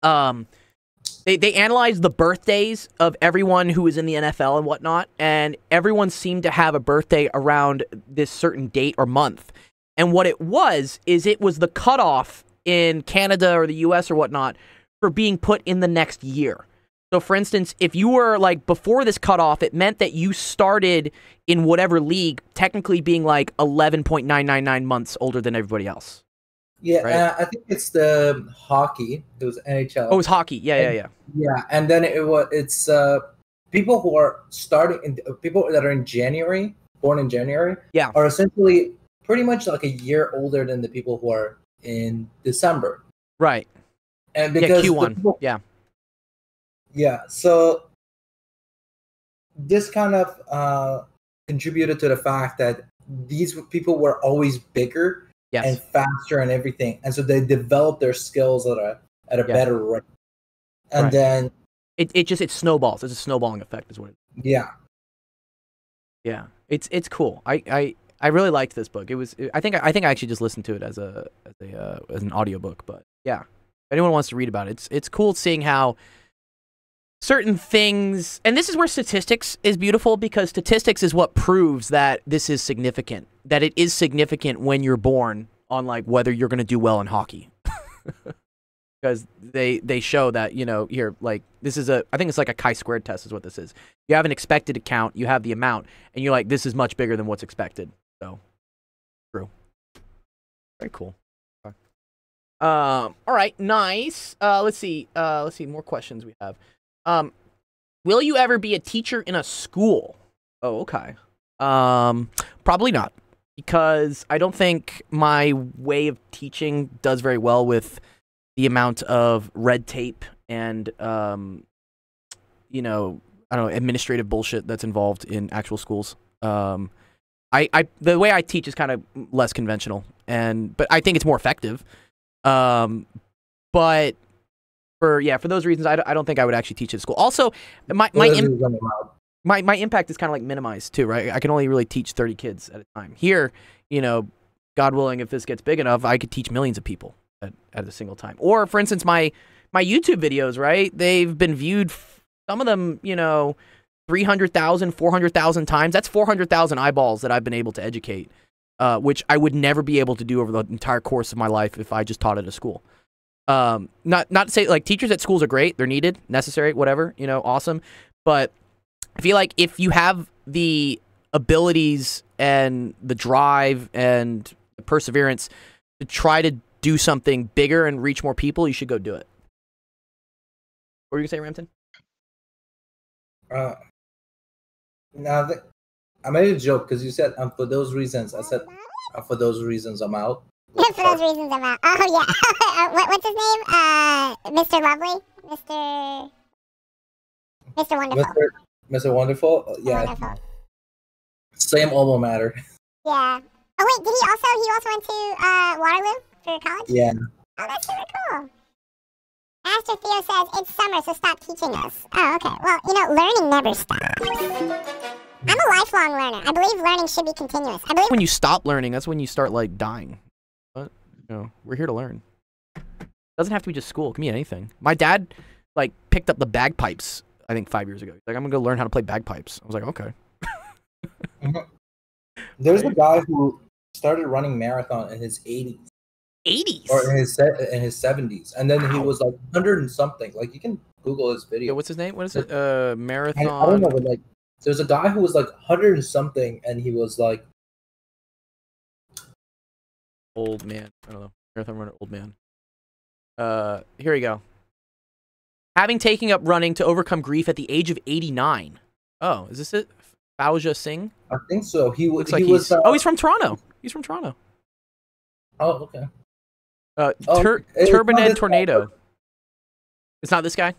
they analyzed the birthdays of everyone who was in the NFL and whatnot, and everyone seemed to have a birthday around this certain date or month. And what it was the cutoff in Canada or the US or whatnot for being put in the next year. So, for instance, if you were like before this cutoff, it meant that you started in whatever league technically being like 11.999 months older than everybody else. Yeah, right? I think it's the hockey. It was NHL. Oh, it was hockey. Yeah. Yeah, and then it's people who are people that are born in January, are essentially pretty much like a year older than the people who are in December. Right. And because Q1. Yeah, so this kind of contributed to the fact that these people were always bigger and faster and everything, and so they developed their skills at a better rate. And then it snowballs. It's a snowballing effect, is what it is. Yeah, it's cool. I really liked this book. I think I actually just listened to it as an audiobook. But yeah, if anyone wants to read about it, it's cool seeing how certain things, and this is where statistics is beautiful, because statistics is what proves that this is significant, that it is significant when you're born on like whether you're going to do well in hockey. because they show that, you know, here, like, this is I think it's like a chi-squared test is what this is. You have an expected account, you have the amount, and you're like, this is much bigger than what's expected. So, true. Very cool. Okay. All right, nice. Let's see, more questions we have. Will you ever be a teacher in a school? Oh, okay. Probably not, because I don't think my way of teaching does very well with the amount of red tape and, you know, I don't know, administrative bullshit that's involved in actual schools. The way I teach is kind of less conventional, but I think it's more effective. But for those reasons, I don't think I would actually teach at school. Also, my impact is kind of like minimized too, right? I can only really teach 30 kids at a time. Here, you know, God willing, if this gets big enough, I could teach millions of people at a single time. Or, for instance, my YouTube videos, right? They've been viewed, some of them, you know, 300,000, 400,000 times. That's 400,000 eyeballs that I've been able to educate, which I would never be able to do over the entire course of my life if I just taught at a school. Not to say, like, teachers at schools are great. They're needed, necessary, whatever, you know, awesome. But I feel like if you have the abilities and the drive and the perseverance to try to do something bigger and reach more people, you should go do it. What were you going to say, Ramton? Now, I made a joke because you said, for those reasons. I said, for those reasons, I'm out. For those reasons, I'm out. Oh, yeah. What's his name? Mr. Lovely? Mr. Wonderful. Mr. Wonderful? Yeah. Wonderful. Same alma mater. Yeah. Oh, wait, he also went to Waterloo for college? Yeah. Oh, that's super cool. Master Theo says, it's summer, so stop teaching us. Oh, okay. Well, you know, learning never stops. I'm a lifelong learner. I believe learning should be continuous. I believe when you stop learning, that's when you start, like, dying. But, you know, we're here to learn. Doesn't have to be just school. It can be anything. My dad, like, picked up the bagpipes, I think, 5 years ago. He's like, I'm going to go learn how to play bagpipes. I was like, okay. There's a guy who started running marathon in his 80s. 80s? Or in his 70s. And then he was like 100 and something. Like, you can Google his video. Yeah, what's his name? What is it? Marathon? I don't know, but like, there's a guy who was like 100 and something, and he was like... Old man. I don't know. Marathon runner, old man. Here we go. Having taken up running to overcome grief at the age of 89. Oh, is this it? Fauja Singh? I think so. Looks like he's from Toronto. He's from Toronto. Oh, okay. Turbinet Tornado. It's not this guy?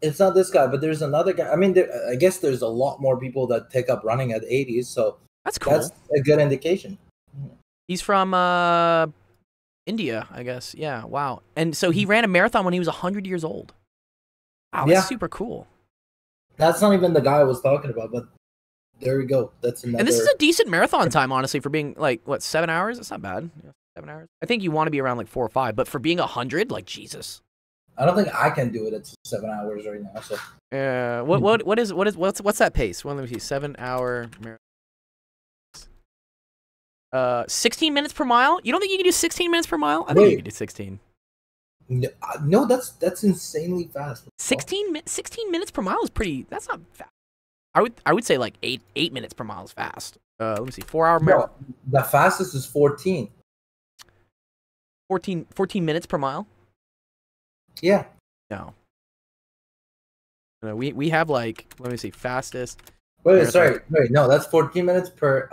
It's not this guy, but there's another guy. I mean, I guess there's a lot more people that take up running at 80s, so that's cool. That's a good indication. He's from India, I guess. Yeah, wow. And so he ran a marathon when he was 100 years old. Wow, that's super cool. That's not even the guy I was talking about, but there we go. That's another. And this is a decent marathon time, honestly, for being like, what, 7 hours? That's not bad. 7 hours. I think you want to be around like 4 or 5, but for being 100, like, Jesus. I don't think I can do it at 7 hours right now. So. What's that pace? Let me see. 7 hour marathon. 16 minutes per mile. You don't think you can do 16 minutes per mile? I think you can do 16. No, that's insanely fast. 16 minutes per mile is pretty. That's not fast. I would say like 8 minutes per mile is fast. Let me see. 4 hour marathon. No, the fastest is 14. 14 minutes per mile? Yeah. No. We have like, let me see, fastest. Wait, no, that's 14 minutes per.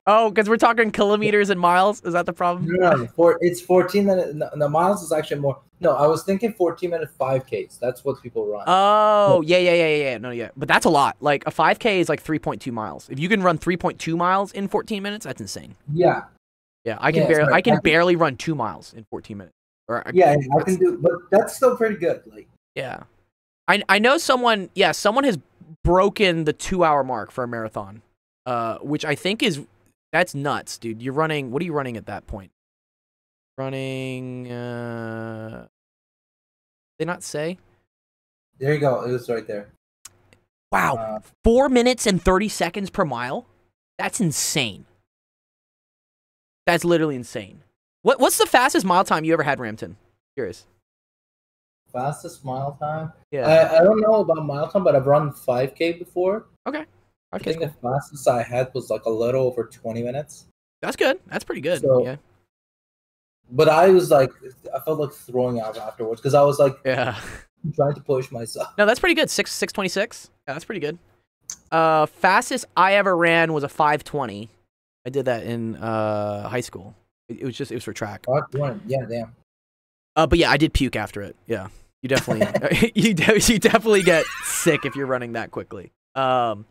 Oh, because we're talking kilometers and miles. Is that the problem? No, it's 14 minutes. No, miles is actually more. No, I was thinking 14-minute 5Ks. That's what people run. Oh, yeah. No, yeah, but that's a lot. Like a 5K is like 3.2 miles. If you can run 3.2 miles in 14 minutes, that's insane. Yeah. Yeah, I can barely run 2 miles in 14 minutes. I can do, but that's still pretty good. Like. Yeah, I know someone. Yeah, someone has broken the 2 hour mark for a marathon, which I think that's nuts, dude. You're running. What are you running at that point? Running. They not say. There you go. It was right there. Wow, 4 minutes and 30 seconds per mile. That's insane. That's literally insane. What's the fastest mile time you ever had, Ramton? Curious. fastest mile time. Yeah. I don't know about mile time, but I've run 5K before. Okay. I think the fastest I had was like a little over 20 minutes. That's good. That's pretty good. So, yeah. But I was like, I felt like throwing up afterwards because I was like, trying to push myself. No, that's pretty good. 6:26. Yeah, that's pretty good. Fastest I ever ran was a 5:20. I did that in high school. It was for track. 5:20. Yeah, damn. But yeah, I did puke after it. Yeah, you definitely you definitely get sick if you're running that quickly. But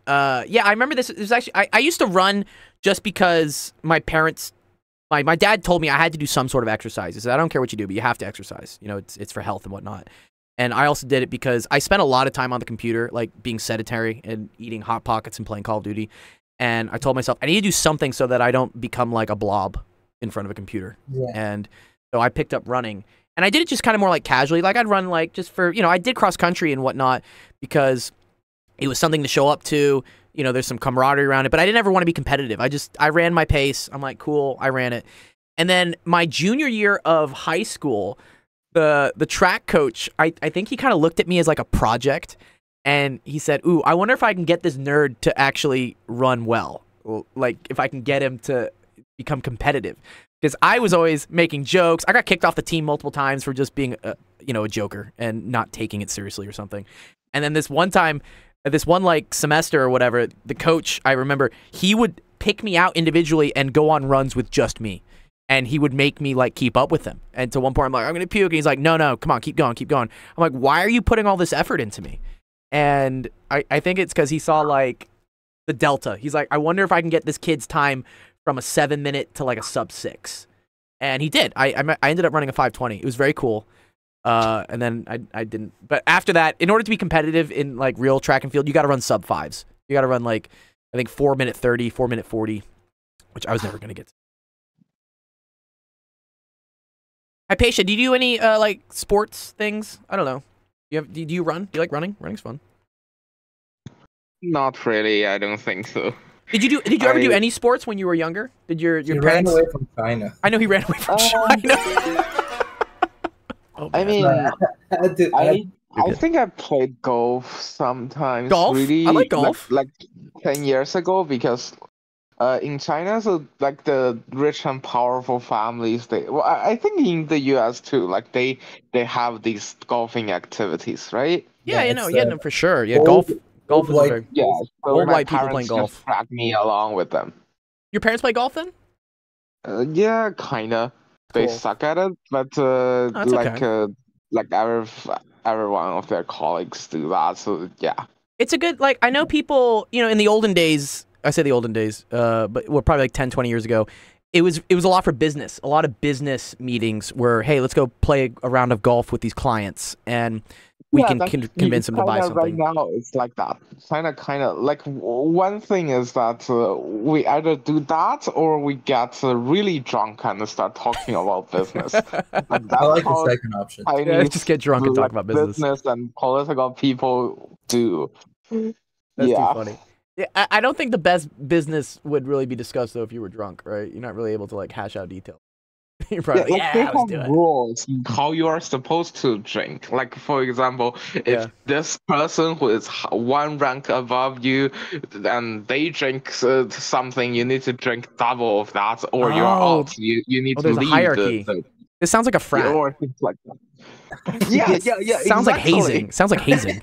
yeah, I remember this. It was actually I used to run just because my parents. My dad told me I had to do some sort of exercise. He said, I don't care what you do, but you have to exercise. You know, it's for health and whatnot. And I also did it because I spent a lot of time on the computer, like being sedentary and eating Hot Pockets and playing Call of Duty. And I told myself, I need to do something so that I don't become like a blob in front of a computer. Yeah. And so I picked up running. And I did it just kind of more like casually. Like I'd run like just for, you know, I did cross country and whatnot because it was something to show up to. You know, there's some camaraderie around it, but I didn't ever want to be competitive. I ran my pace. I'm like, cool, I ran it. And then my junior year of high school, the track coach, I think he kind of looked at me as like a project, and he said, ooh, I wonder if I can get this nerd to actually run well. Like, if I can get him to become competitive. Because I was always making jokes. I got kicked off the team multiple times for just being, you know, a joker and not taking it seriously or something. And then this one time, this one like semester or whatever, the coach, I remember, he would pick me out individually and go on runs with just me. And he would make me like keep up with him. And to one point I'm like, I'm going to puke. And he's like, no, come on, keep going, keep going. I'm like, why are you putting all this effort into me? And I think it's because he saw like the delta. He's like, I wonder if I can get this kid's time from a 7-minute to like a sub-6. And he did. I ended up running a 5:20. It was very cool. And then I didn't. But after that, in order to be competitive in like real track and field, you got to run sub-5s. You got to run like, I think 4:30, 4:40, which I was never going to get to. Hypatia, do you do any like sports things? I don't know. Do you run? Do you like running? Running's fun. Not really. I don't think so. Did you ever do any sports when you were younger? Did your He parents? ran away from China. I know he ran away from China. I mean, I good. think I played golf sometimes. Golf? Really, I like golf. Like 10 years ago, because in China, so like the rich and powerful families, I think in the US too, like they have these golfing activities, right? Yeah, you know, no, for sure. Yeah, golf is white, very. Yeah, so Old my white people parents playing just golf. dragged me along with them. Your parents play golf then? Yeah, kinda. They Cool. suck at it, but that's like okay. like every one of their colleagues do that. So yeah. It's a good, like, I know people, you know, in the olden days, I say the olden days, but well, probably like 10, 20 years ago, it was a lot for business. A lot of business meetings where, hey, let's go play a round of golf with these clients, and we can convince them to buy something. Right now, it's like that. China kind of like one thing is that we either do that or we get really drunk and start talking about business. Like, I like the second option. Yeah, just get drunk and talk about business. And political people do. That's too funny. Yeah, I don't think the best business would really be discussed though if you were drunk, right? You're not really able to like hash out details. You're probably they have let's do it. rules how you are supposed to drink. Like, for example, if this person who is one rank above you and they drink something, you need to drink double of that, or you're out. You need to there's leave. A hierarchy. This sounds like a frat. Or things like that. Yeah. Sounds like hazing. Sounds like hazing.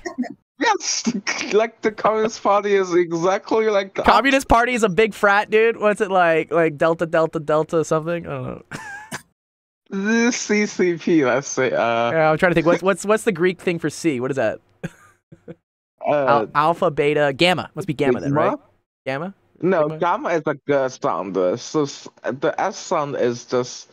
Yes, like the Communist Party is exactly like that. Communist Party is a big frat, dude. What's it like? Like Delta something? I don't know. The CCP, let's say. Yeah, I'm trying to think. What's the Greek thing for C? What is that? Alpha, beta, gamma. Must be gamma then, right? Gamma? No, Sigma? gamma is a G sound. So the S sound is just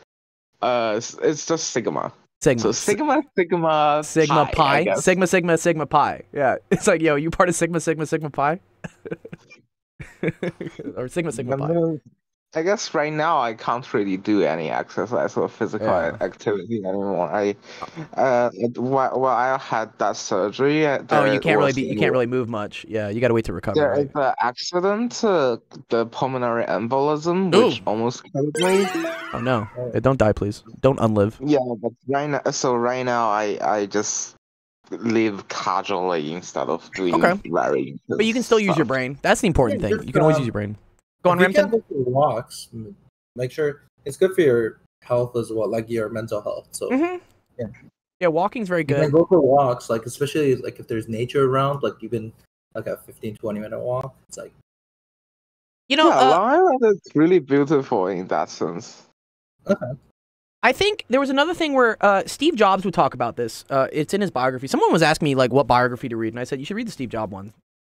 it's just sigma. Sigma. So sigma pi. Sigma pi. Yeah. It's like, yo, you part of sigma pi? Or sigma pi. I guess right now I can't really do any exercise or physical activity anymore. While I had that surgery, oh, you can't really move much. Yeah, you gotta wait to recover. There right? is an accident, the pulmonary embolism, which almost killed me. Oh no! Don't die, please. Don't unlive. Yeah, but right now I just live casually instead of doing very. But you can still use your brain. That's the important thing. You can always use your brain. Go on, Rampton. Go for walks. Make sure it's good for your health as well, like your mental health. So yeah, walking's very good. You can go for walks, like especially like if there's nature around, like even like a 15-20 minute walk. It's like Long Island is really beautiful in that sense. Okay. I think there was another thing where Steve Jobs would talk about this. It's in his biography. Someone was asking me like what biography to read, and I said you should read the Steve Jobs one.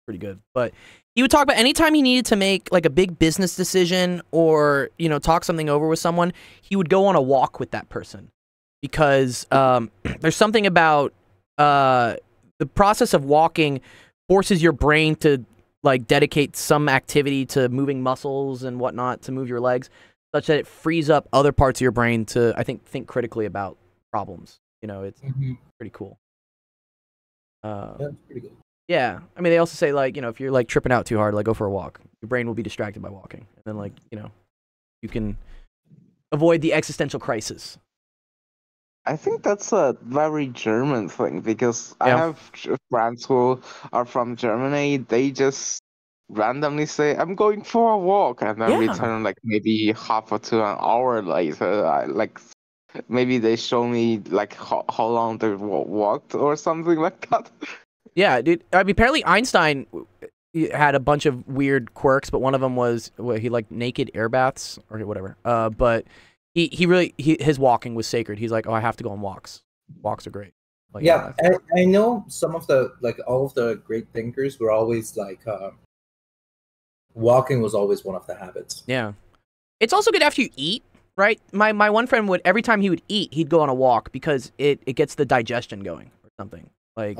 Pretty good. But he would talk about anytime he needed to make like a big business decision or talk something over with someone, he would go on a walk with that person because there's something about the process of walking forces your brain to like dedicate some activity to moving muscles and whatnot to move your legs, such that it frees up other parts of your brain to, I think critically about problems. It's pretty cool. That's pretty good. Yeah, I mean, they also say like if you're like tripping out too hard, like go for a walk. Your brain will be distracted by walking, and then like you can avoid the existential crisis. I think that's a very German thing because I have friends who are from Germany. They just randomly say, "I'm going for a walk," and then return like maybe half to an hour later. Maybe they show me like how long they walked or something like that. Yeah, dude. I mean, apparently Einstein had a bunch of weird quirks, but one of them was he liked naked air baths or whatever. But his walking was sacred. He's like, oh, I have to go on walks. Walks are great. Like, I know some of the all of the great thinkers were always like walking was always one of the habits. Yeah, it's also good after you eat. Right? My one friend would every time he would eat, he'd go on a walk because it gets the digestion going or something. Like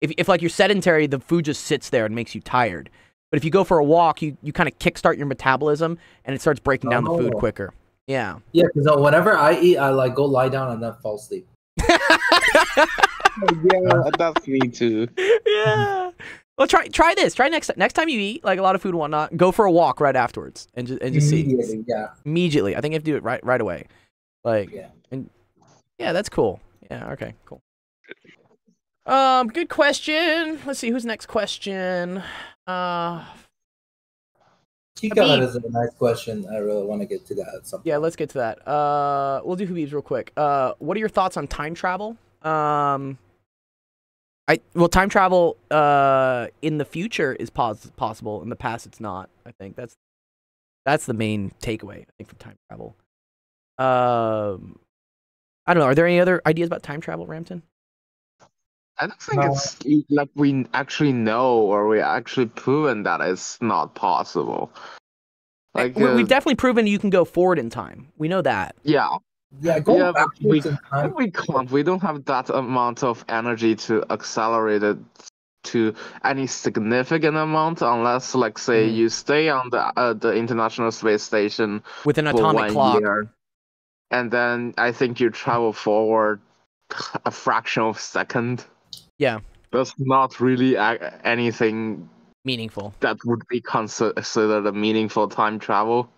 if like you're sedentary, the food just sits there and makes you tired. But if you go for a walk, you kind of kickstart your metabolism and it starts breaking down the food quicker. Yeah. Yeah, because whenever I eat, I like go lie down and then fall asleep. Yeah, that's me too. Yeah. Well, try this. Try next time you eat like a lot of food and whatnot. Go for a walk right afterwards and just see. Yeah. Immediately. I think you have to do it right away. Like that's cool. Yeah. Okay. Cool. Good question. Let's see who's next question. Tika is a nice question. I really want to get to that at some point. Yeah, let's get to that. We'll do Habib's real quick. What are your thoughts on time travel? Time travel in the future is possible. In the past, it's not. I think that's the main takeaway. I think from time travel. I don't know. Are there any other ideas about time travel, Rampton? I don't think it's like we actually know or we actually proven that it's not possible. Like we've definitely proven you can go forward in time. We know that. Yeah, but we can't. We don't have that amount of energy to accelerate it to any significant amount, unless, like, say, you stay on the International Space Station with an atomic clock, and then I think you travel forward a fraction of a second. Yeah, that's not really anything meaningful that would be considered a meaningful time travel.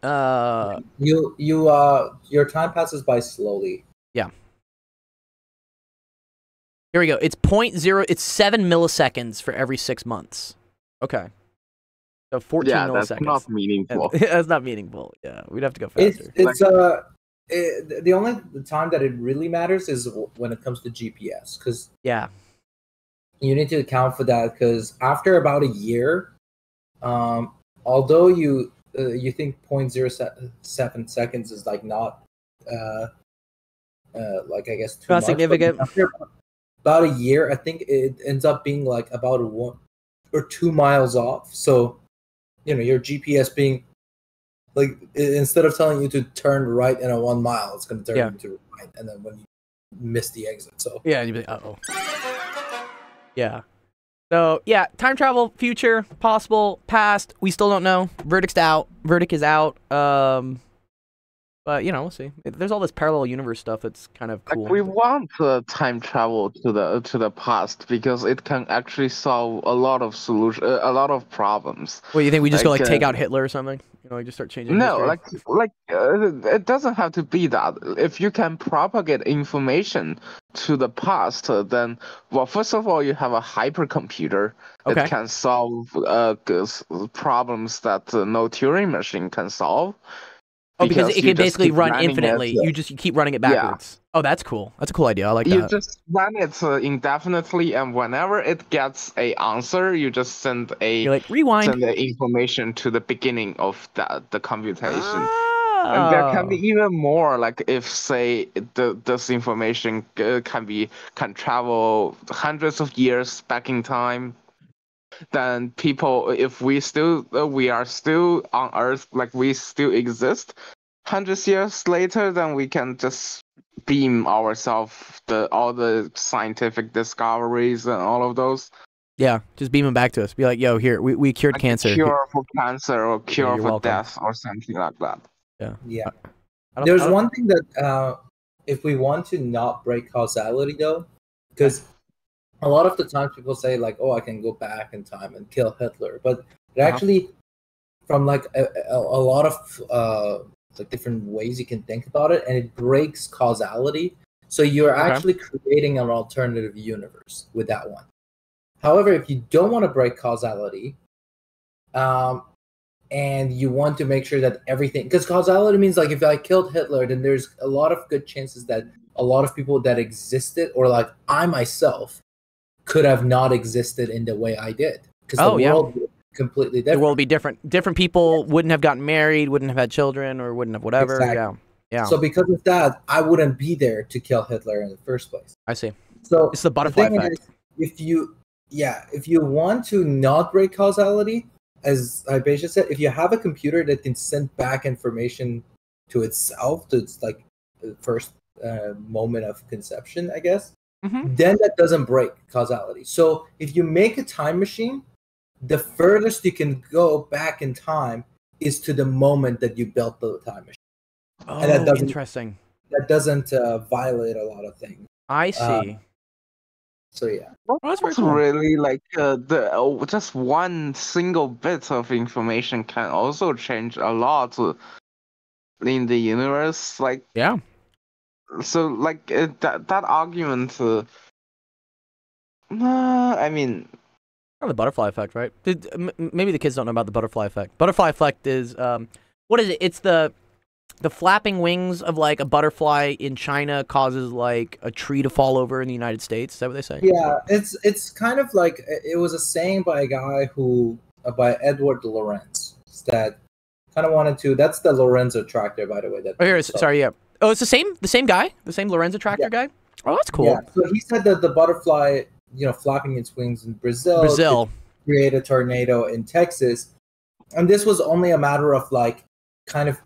Your time passes by slowly. Yeah. Here we go. It's 0.0. It's 7 milliseconds for every 6 months. Okay. So 14 milliseconds. That's not meaningful. That's not meaningful. Yeah, we'd have to go faster. The only time that it really matters is when it comes to GPS, because you need to account for that. Because after about a year, although you think 0.07 seconds is like not like I guess too much, significant. After about a year, I think it ends up being like about 1 or 2 miles off. So your GPS being like, instead of telling you to turn right in a 1 mile, it's going to turn you to right, and then when you miss the exit, so you'd be like, uh-oh. Yeah. So yeah, time travel, future, possible, past. We still don't know. Verdict is out. But you know, we'll see. There's all this parallel universe stuff that's kind of cool. Like we want time travel to the past because it can actually solve a lot of a lot of problems. What do you think? We just go like take out Hitler or something? You know, just start changing. No, history? it doesn't have to be that. If you can propagate information to the past, then well, first of all, you have a hypercomputer that can solve problems that no Turing machine can solve. Oh, because it can basically run infinitely. You keep running it backwards. Yeah. Oh, that's cool. That's a cool idea. I like that. You just run it indefinitely, and whenever it gets a answer, you just send rewind. Send the information to the beginning of the computation. And there can be even more. Like if say this information can travel hundreds of years back in time. Then people, if we are still on Earth, like we still exist, hundreds years later, then we can just beam ourselves all the scientific discoveries and all of those. Yeah, just beam them back to us. Be like, yo, here we cured cancer. Cure for cancer or cure for death or something like that. Yeah. Yeah. There's one thing that if we want to not break causality though, because a lot of the times people say like, "Oh, I can go back in time and kill Hitler," but it actually, from like a lot of like different ways you can think about it, and it breaks causality. So you're actually creating an alternative universe with that one. However, if you don't want to break causality, and you want to make sure that everything, because causality means like if I killed Hitler, then there's a lot of good chances that a lot of people that existed, or like I myself, could have not existed in the way I did, because the world would be completely different. The world would be different. Different people wouldn't have gotten married, wouldn't have had children, or wouldn't have whatever. Exactly. Yeah. So because of that, I wouldn't be there to kill Hitler in the first place. I see. So it's the butterfly effect. If you want to not break causality, as Hypatia said, if you have a computer that can send back information to itself, to its like first moment of conception, I guess. Then that doesn't break causality. So if you make a time machine, the furthest you can go back in time is to the moment that you built the time machine. Oh, and that interesting. That doesn't violate a lot of things. I see. So yeah, that's really like just one single bit of information can also change a lot in the universe. Like So, like, that argument, I mean... The butterfly effect, right? Maybe the kids don't know about the butterfly effect. Butterfly effect is, what is it? It's the flapping wings of, like, a butterfly in China causes, like, a tree to fall over in the United States. Is that what they say? Yeah, it's kind of like, it was a saying by a guy by Edward Lorenz, that kind of wanted to... That's the Lorenz attractor, by the way. Sorry, yeah. Oh, it's the same guy? The same Lorenz attractor guy? Oh, that's cool. Yeah. So he said that the butterfly, flapping its wings in Brazil create a tornado in Texas. And this was only a matter of like kind of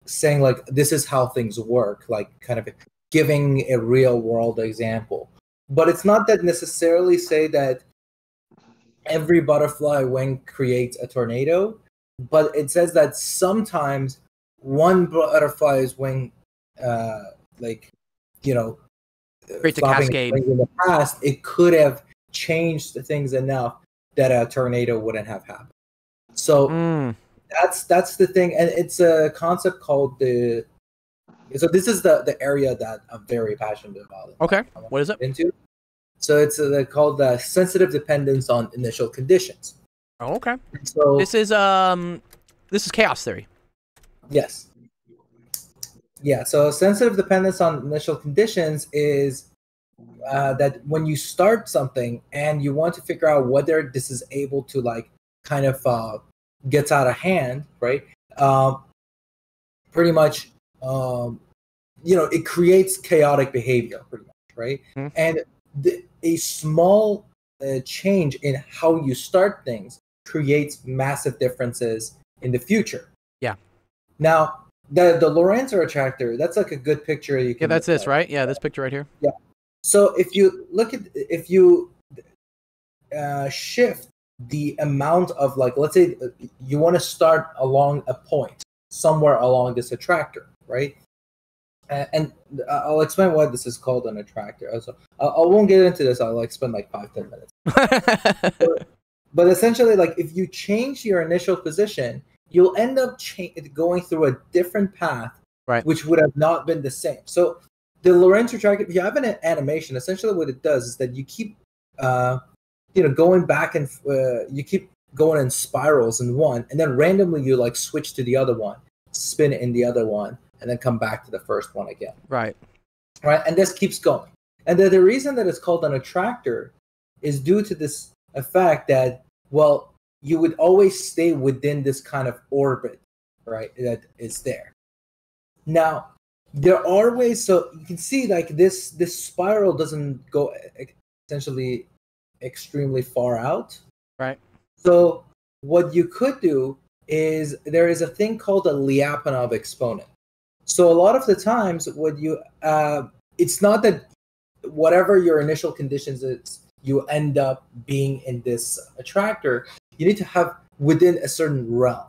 saying like this is how things work, like kind of giving a real world example. But it's not that necessarily say that every butterfly wing creates a tornado, but it says that sometimes one butterfly's wing, creates a cascade. In the past, it could have changed things enough that a tornado wouldn't have happened. So that's the thing, and it's a concept called the. So this is the area that I'm very passionate about. Okay, what is it? So it's called the sensitive dependence on initial conditions. Oh, okay. So this is chaos theory. Yes. Yeah, so sensitive dependence on initial conditions is that when you start something and you want to figure out whether this is able to like kind of gets out of hand, right? Pretty much, it creates chaotic behavior, pretty much, right? And a small change in how you start things creates massive differences in the future. Yeah. Now, the Lorenz attractor, that's like a good picture you can. Yeah, that's this, right? Yeah, this picture right here. Yeah. So if you look at shift the amount of, like, let's say you want to start along a point somewhere along this attractor, right? And I'll explain why this is called an attractor. Also, I won't get into this. I'll like spend like 5-10 minutes. But essentially, like, if you change your initial position, you'll end up going through a different path, right? Which would have not been the same. So the Lorentz attractor, if you have an animation, essentially what it does is that you keep, going back and you keep going in spirals in one, and then randomly you like switch to the other one, spin it in the other one, and then come back to the first one again. Right. And this keeps going. And the reason that it's called an attractor is due to this effect that, well, you would always stay within this kind of orbit, right, that is there. Now, there are ways, so you can see like this spiral doesn't go essentially extremely far out. Right. So what you could do is there is a thing called a Lyapunov exponent. So a lot of the times what you it's not that whatever your initial conditions is, you end up being in this attractor. You need to have within a certain realm.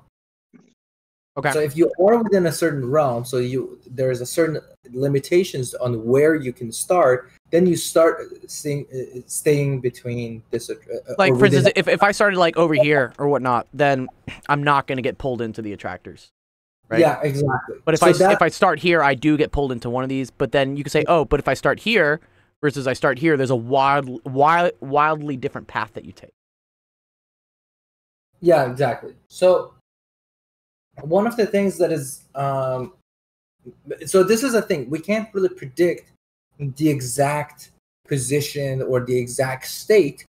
Okay. So if you are within a certain realm, so there is a certain limitations on where you can start, then you start staying between this. Like, for instance, if I started like over here or whatnot, then I'm not going to get pulled into the attractors. Right? Yeah, exactly. But if I start here, I do get pulled into one of these. But then you can say, oh, but if I start here versus I start here, there's a wildly different path that you take. Yeah, exactly. So one of the things that is, so this is a thing, we can't really predict the exact position or the exact state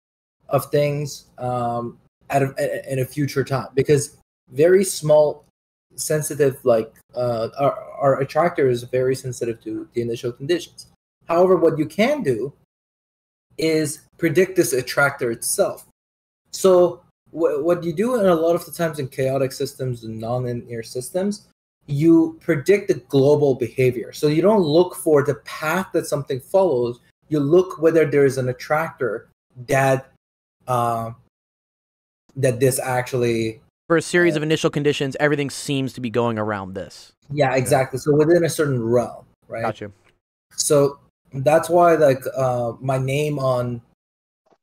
of things in a future time, because very small, sensitive, like our attractor is very sensitive to the initial conditions. However, what you can do is predict this attractor itself. So what you do in a lot of the times in chaotic systems and non-linear systems, you predict the global behavior. So you don't look for the path that something follows. You look whether there is an attractor that this actually, for a series of initial conditions, everything seems to be going around this. Yeah, exactly. So within a certain realm, right? Gotcha. So that's why, like, my name on,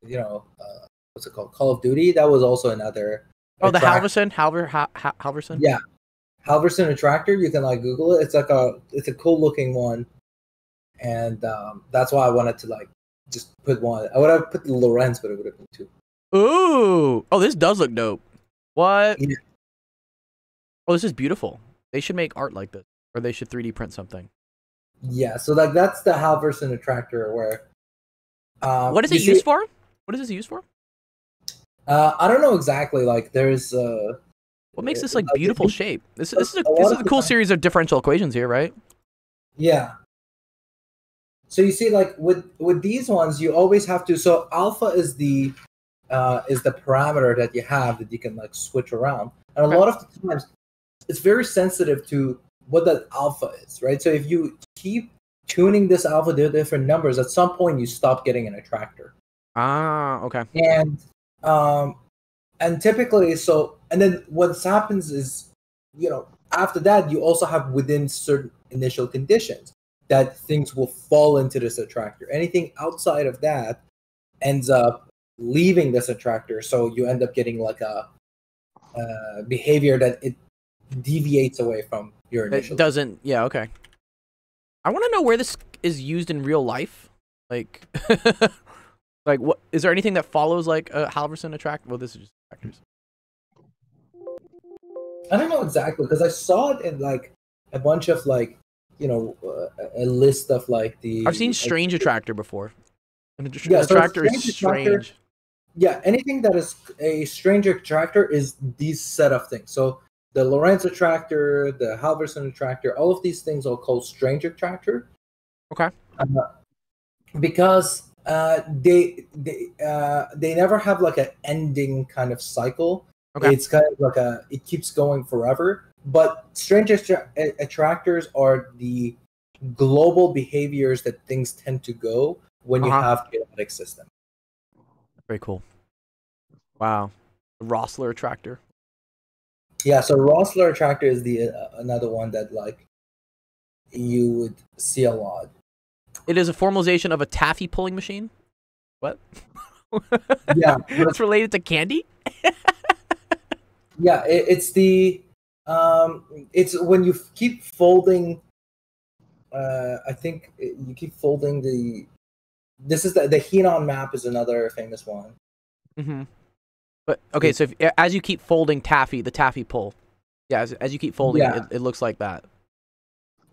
what's it called? Call of Duty. That was also another. Oh, the Halverson? Halverson? Yeah. Halverson attractor. You can like Google it. It's a cool looking one. And that's why I wanted to like just put one. I would have put the Lorentz, but it would have been two. Ooh. Oh, this does look dope. What? Yeah. Oh, this is beautiful. They should make art like this. Or they should 3D print something. Yeah, so like that's the Halverson attractor where what is it used for? What is this used for? I don't know exactly. Like there's what makes this like beautiful shape? This is a cool series of differential equations here, right? Yeah. So you see, like with these ones, you always have to. So alpha is the parameter that you have that you can like switch around, and a lot of the times it's very sensitive to what that alpha is, right? So if you keep tuning this alpha to different numbers, at some point you stop getting an attractor. Ah, okay. And typically, and then what happens is, after that, you also have within certain initial conditions that things will fall into this attractor. Anything outside of that ends up leaving this attractor, so you end up getting like a behavior that it deviates away from your initial. It doesn't. Yeah. Okay. I want to know where this is used in real life. Like, like what is there anything that follows like a Halverson attractor? Well, this is just attractors. I don't know exactly because I saw it in like a bunch of like a list of like the. I've seen strange attractor before. An yeah, attractor is strange. Yeah, anything that is a strange attractor is these set of things. So the Lorentz attractor, the Halverson attractor, all of these things are called strange attractor. Okay. Because they never have like an ending kind of cycle. Okay. It's kind of like it keeps going forever. But strange attractors are the global behaviors that things tend to go when you have chaotic system. Very cool. Wow. The Rossler attractor. Yeah, so Rossler attractor is the another one that like you would see a lot. It is a formalization of a taffy pulling machine. What? Yeah, it's related to candy. Yeah, it's the it's when you keep folding. I think you keep folding the. This is the Henon map is another famous one. Mm-hmm. But okay, so as you keep folding taffy, the taffy pull. Yeah, as you keep folding, Yeah. it looks like that.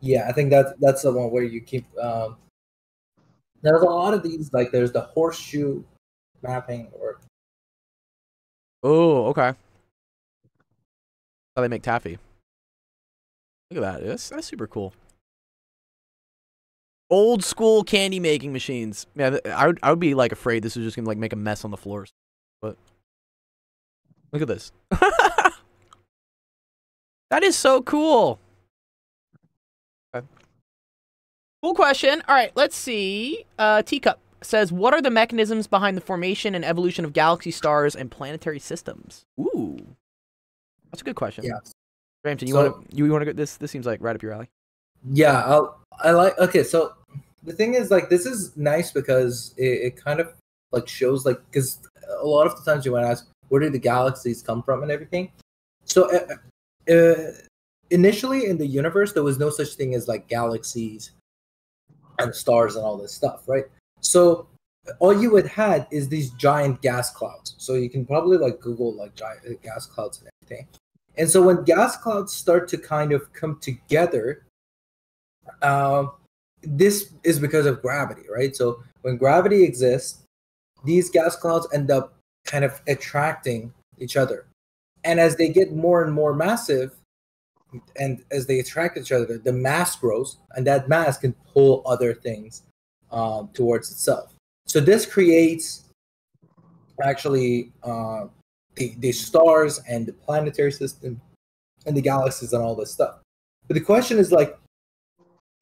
Yeah, I think that's the one where you keep. There's a lot of these. Like there's the horseshoe mapping, or Oh, okay. How they make taffy. Look at that. That's super cool. Old school candy making machines. Yeah, I would be like afraid this was just gonna like make a mess on the floors. But look at this. That is so cool. Okay. Cool question. All right, let's see. Teacup says, what are the mechanisms behind the formation and evolution of galaxy stars and planetary systems? Ooh. That's a good question. Yeah. Ramton, you want to go this seems like right up your alley. Yeah, I like. Okay, so the thing is, like, this is nice because it kind of like shows, like, because a lot of the times you want to ask where did the galaxies come from and everything. So initially in the universe, there was no such thing as like galaxies and stars and all this stuff, right? So all you would had is these giant gas clouds. So you can probably like Google like giant gas clouds and everything. And so when gas clouds start to kind of come together, this is because of gravity, right? So when gravity exists, these gas clouds end up kind of attracting each other. And as they get more and more massive, and as they attract each other, the mass grows, and that mass can pull other things towards itself. So this creates actually the stars and the planetary system and the galaxies and all this stuff. But the question is like,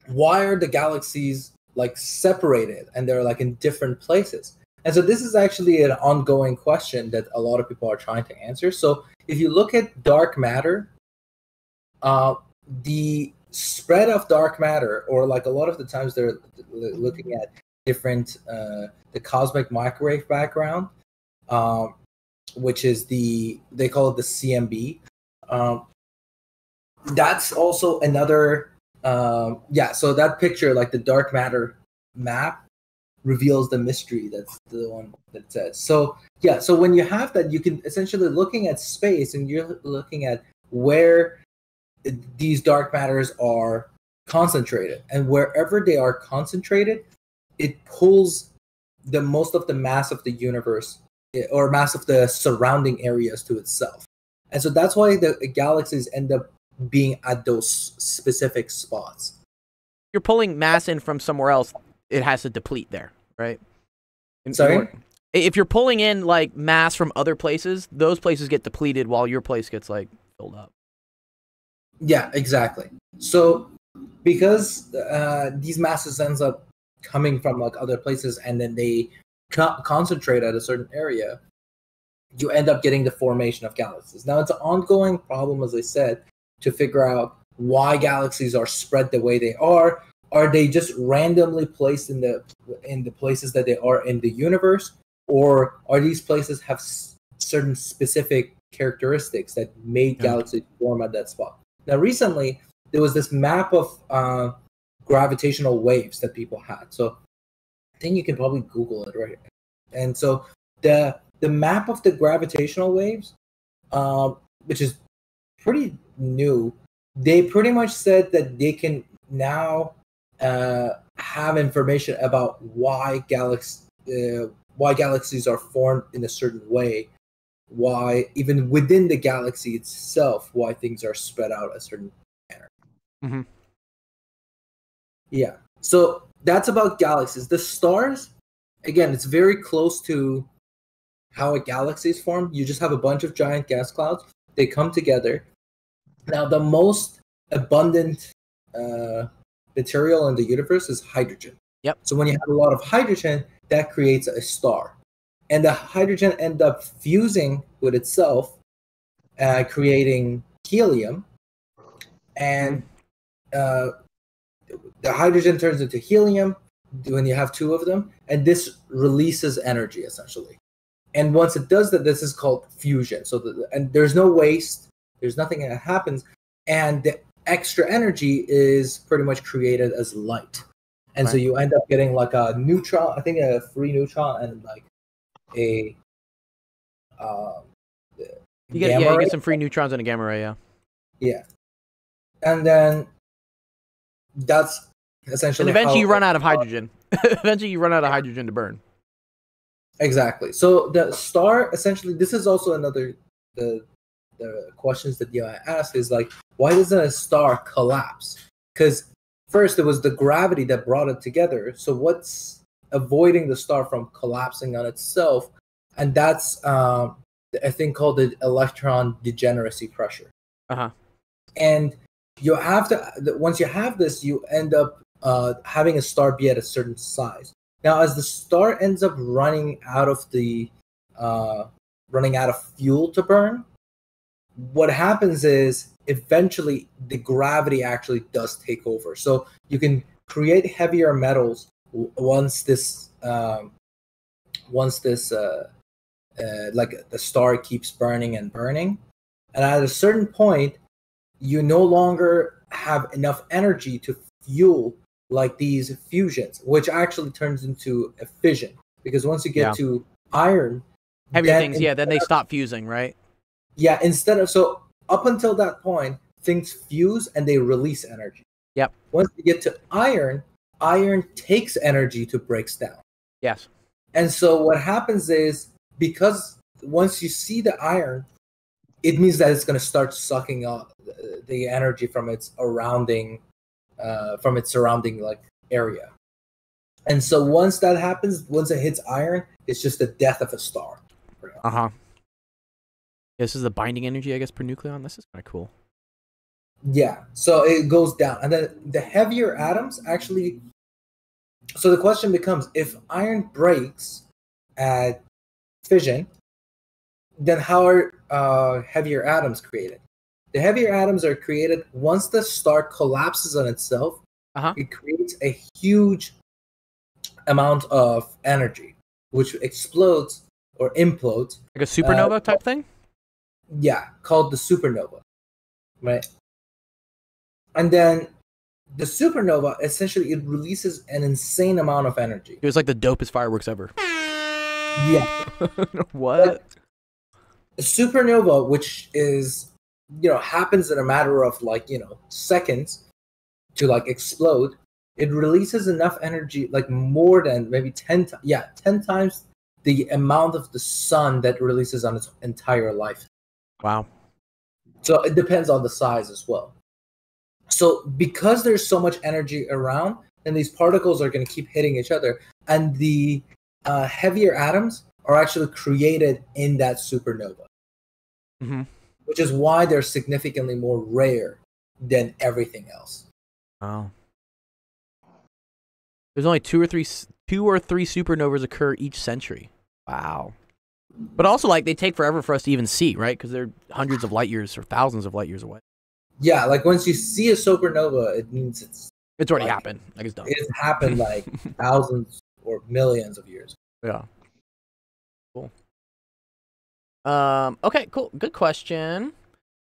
why are the galaxies like separated and they're like in different places? And so this is actually an ongoing question that a lot of people are trying to answer. So if you look at dark matter, the spread of dark matter, or like a lot of the times they're looking at different the cosmic microwave background, which is they call it the CMB. That's also another so that picture, like the dark matter map, reveals the mystery. That's the one that it says. So yeah, so when you have that, you can essentially looking at space and you're looking at where these dark matters are concentrated, and wherever they are concentrated, it pulls the most of the mass of the universe or mass of the surrounding areas to itself. And so that's why the galaxies end up being at those specific spots. You're pulling mass in from somewhere else, it has to deplete there, right? Sorry? If you're pulling in like mass from other places, those places get depleted while your place gets like filled up. Yeah, exactly. So because these masses ends up coming from like other places, and then they concentrate at a certain area, you end up getting the formation of galaxies. Now it's an ongoing problem, as I said, to figure out why galaxies are spread the way they are. Are they just randomly placed in the places that they are in the universe, or are these places have certain specific characteristics that made galaxies form at that spot? Now, recently, there was this map of gravitational waves that people had. So I think you can probably Google it, right? And so the map of the gravitational waves, which is pretty new, they pretty much said that they can now have information about why galaxies are formed in a certain way, why even within the galaxy itself, why things are spread out a certain manner. Mm-hmm. Yeah, so that's about galaxies. The stars, again, it's very close to how a galaxy is formed. You just have a bunch of giant gas clouds. They come together. Now, the most abundant material in the universe is hydrogen. Yep. So when you have a lot of hydrogen, that creates a star. and the hydrogen end up fusing with itself, creating helium, and the hydrogen turns into helium when you have two of them, and this releases energy essentially. And once it does that, this is called fusion. So and there's no waste, there's nothing that happens, and the extra energy is pretty much created as light. And so you end up getting like a neutron, I think a free neutron, and like a you get some free neutrons and a gamma ray, yeah. And then that's essentially. And eventually you run out of hydrogen. Eventually you run out of hydrogen to burn. Exactly. So the star, essentially, this is also another the questions that you ask is like, why doesn't a star collapse? Because first it was the gravity that brought it together. So what's avoiding the star from collapsing on itself? And that's a thing called the electron degeneracy pressure. And you have to, once you have this, you end up having a star be at a certain size. Now, as the star ends up running out of fuel to burn, what happens is eventually the gravity actually does take over. So you can create heavier metals once this like the star keeps burning and burning, and at a certain point, you no longer have enough energy to fuel like these fusions, which actually turns into a fission. Because once you get to iron, heavier things, then they stop fusing, right? Yeah, so up until that point, things fuse and they release energy. Yep. Once you get to iron takes energy to break down. Yes. And so what happens is, because once you see the iron, it means that it's going to start sucking up the energy from its surrounding like area. And so once that happens, once it hits iron, it's just the death of a star. This is the binding energy, I guess, per nucleon. This is kind of cool. Yeah, so it goes down, and then the heavier atoms actually. So the question becomes: if iron breaks at fission, then how are heavier atoms created? The heavier atoms are created once the star collapses on itself. It creates a huge amount of energy, which explodes or implodes. Like a supernova type thing? Yeah, called the supernova, right? And then the supernova, essentially, it releases an insane amount of energy. It was like the dopest fireworks ever. Yeah. What? A supernova, which is, happens in a matter of seconds to explode, it releases enough energy, more than maybe 10 times the amount of the sun that releases on its entire life. Wow. So it depends on the size as well. So because there's so much energy around, and these particles are going to keep hitting each other, and the heavier atoms are actually created in that supernova, which is why they're significantly more rare than everything else. Wow. There's only two or three supernovas occur each century. Wow. But also, they take forever for us to even see, right? Because they're hundreds of light years or thousands of light years away. Yeah, once you see a supernova, it means it's already happened. It's done. It's happened thousands or millions of years. Yeah. Cool. Okay, cool. Good question.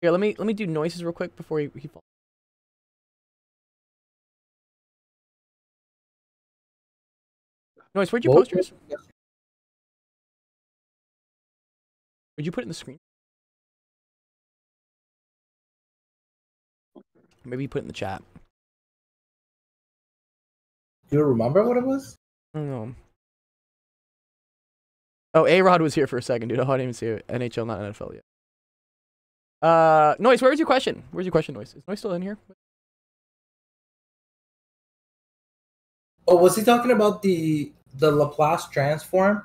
Here, let me do noises real quick before he falls. Noise, where'd you post yours? Would you put it in the screen? Maybe you put it in the chat. Do you remember what it was? I don't know. Oh, A-Rod was here for a second, dude. I didn't even see it. NHL, not NFL yet. Noise, where's your question? Where's your question, Noise? Is Noise still in here? Oh, was he talking about the Laplace transform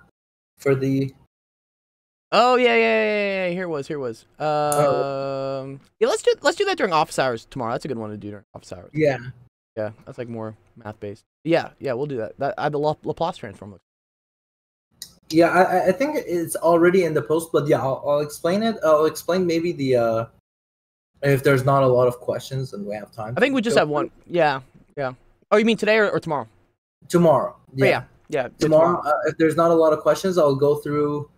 for the... Oh yeah. Here it was. Yeah, let's do that during office hours tomorrow. That's a good one to do during office hours. Yeah, that's more math based. Yeah, we'll do that. The Laplace transform. Yeah, I think it's already in the post, but yeah, I'll explain it. I'll explain maybe the if there's not a lot of questions and we have time. I think we just have one. Yeah, yeah. Oh, you mean today or tomorrow? Tomorrow. Yeah. Oh, yeah. Tomorrow. If there's not a lot of questions, I'll go through.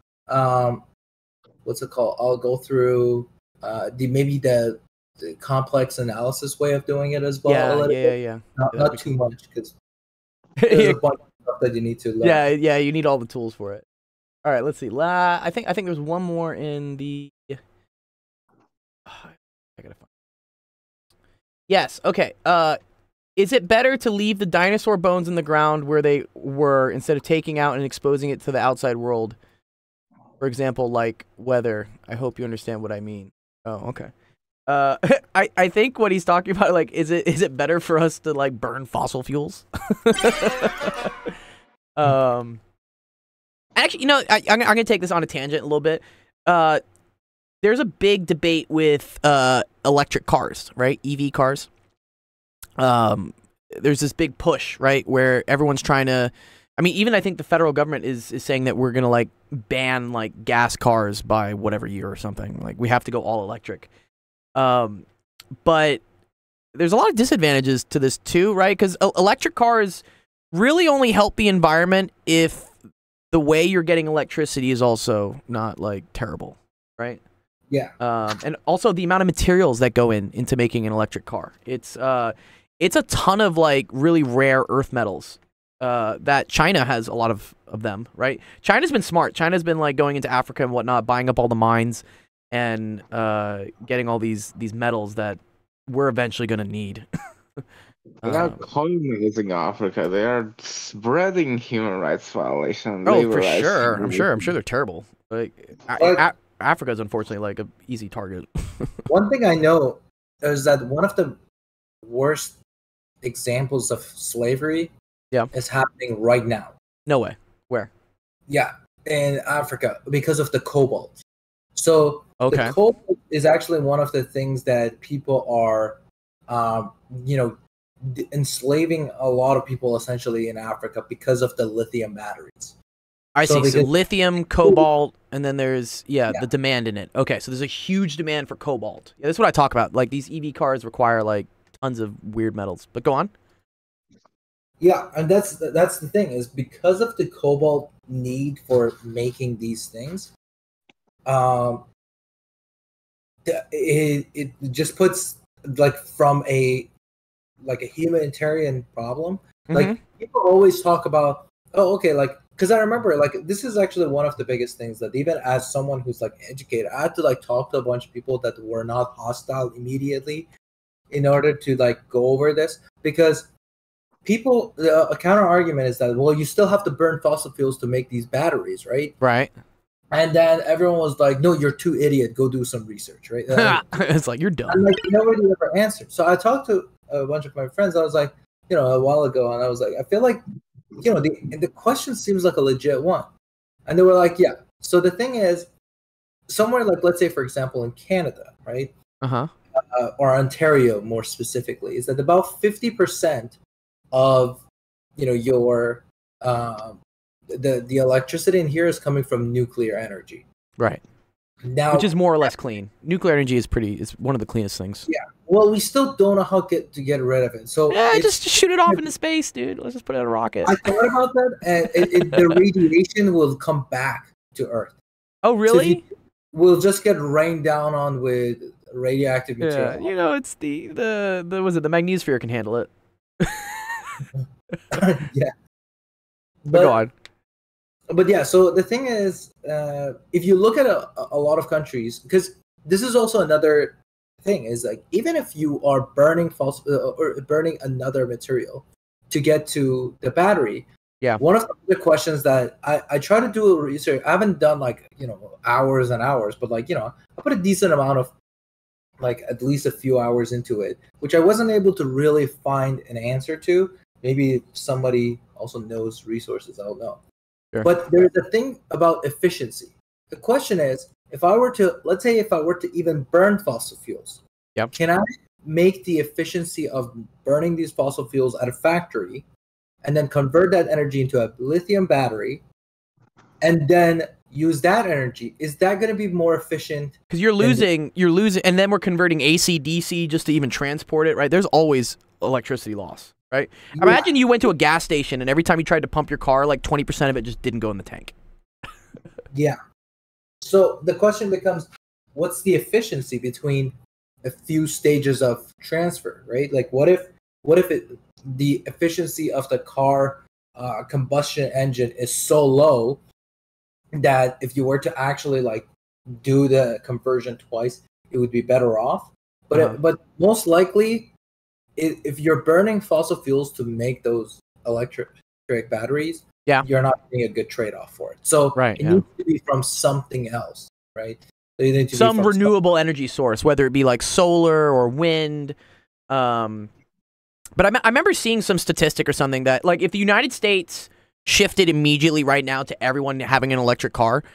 What's it called? I'll go through the complex analysis way of doing it as well. Yeah. Not too much because there's a bunch of stuff that you need to learn. Yeah. You need all the tools for it. All right. Let's see. I think there's one more in the. I gotta find. Yes. Okay. Is it better to leave the dinosaur bones in the ground where they were instead of taking out and exposing it to the outside world? For example, like weather. I hope you understand what I mean. Oh, okay. I think what he's talking about, like, is it better for us to like burn fossil fuels? Actually, you know, I'm gonna take this on a tangent a little bit. There's a big debate with electric cars, right? EV cars. There's this big push, right, where everyone's trying to. I mean, even I think the federal government is saying that we're gonna like ban like gas cars by whatever year or something. Like we have to go all electric. But there's a lot of disadvantages to this too, right? Because electric cars really only help the environment if the way you're getting electricity is also not like terrible, right? Yeah. And also the amount of materials that go into making an electric car. It's a ton of like really rare earth metals. That China has a lot of them, right? China's been smart. China's been like going into Africa and whatnot, buying up all the mines and getting all these metals that we're eventually going to need. They are colonizing Africa. They are spreading human rights violations. Oh, for sure. I'm sure they're terrible. Like Africa's unfortunately like an easy target. One thing I know is that one of the worst examples of slavery is happening right now. No way. Where? Yeah, in Africa because of the cobalt. So the cobalt is actually one of the things that people are, enslaving a lot of people essentially in Africa because of the lithium batteries. I see. So lithium, cobalt, and then there's the demand in it. Okay, so there's a huge demand for cobalt. Yeah, that's what I talk about. Like these EV cars require like tons of weird metals. But go on. Yeah, and that's the thing is because of the cobalt need for making these things, it just puts like from a humanitarian problem. Mm-hmm. Like people always talk about, because I remember like this is actually one of the biggest things that even as someone who's like educated, I had to like talk to a bunch of people that were not hostile immediately in order to like go over this because. People, a counter argument is that, well, you still have to burn fossil fuels to make these batteries, right? Right. And then everyone was like, no, you're too idiot. Go do some research, right? It's like, you're dumb. And like, nobody ever answered. So I talked to a bunch of my friends. I was like, a while ago, and I was like, I feel like, the question seems like a legit one. And they were like, yeah. So the thing is, somewhere like, let's say, for example, in Canada, right? Uh-huh. Or Ontario, more specifically, is that about 50% of your the electricity in here is coming from nuclear energy, right? Now, which is more or less clean. Nuclear energy is one of the cleanest things. Yeah. Well, we still don't know how to get rid of it. So just shoot it off into space, dude. Let's just put it in a rocket. I thought about that, and the radiation will come back to Earth. Oh, really? So we'll just get rained down on with radioactive material. Yeah, it's the magnetosphere can handle it. Yeah, but go on. But yeah, so the thing is, if you look at a lot of countries, because this is also another thing, is like even if you are burning or burning another material to get to the battery, one of the questions that I try to do research, I haven't done like hours and hours, but like I put a decent amount of like at least a few hours into it, which I wasn't able to really find an answer to. Maybe somebody also knows resources, I don't know. Sure. But there's a thing about efficiency. The question is, let's say if I were to even burn fossil fuels, can I make the efficiency of burning these fossil fuels at a factory and then convert that energy into a lithium battery and then use that energy. Is that going to be more efficient? Because you're losing, and then we're converting AC, DC just to even transport it, right? There's always electricity loss, right? Yeah. Imagine you went to a gas station and every time you tried to pump your car, like 20% of it just didn't go in the tank. Yeah. So the question becomes, what's the efficiency between a few stages of transfer, right? Like, what if the efficiency of the car combustion engine is so low that if you were to actually like do the conversion twice, it would be better off. But but most likely, if you're burning fossil fuels to make those electric batteries, you're not getting a good trade-off for it. So it needs to be from something else, right? So you need to some renewable energy source, whether it be like solar or wind. But I remember seeing some statistic or something that like if the United States shifted immediately right now to everyone having an electric car,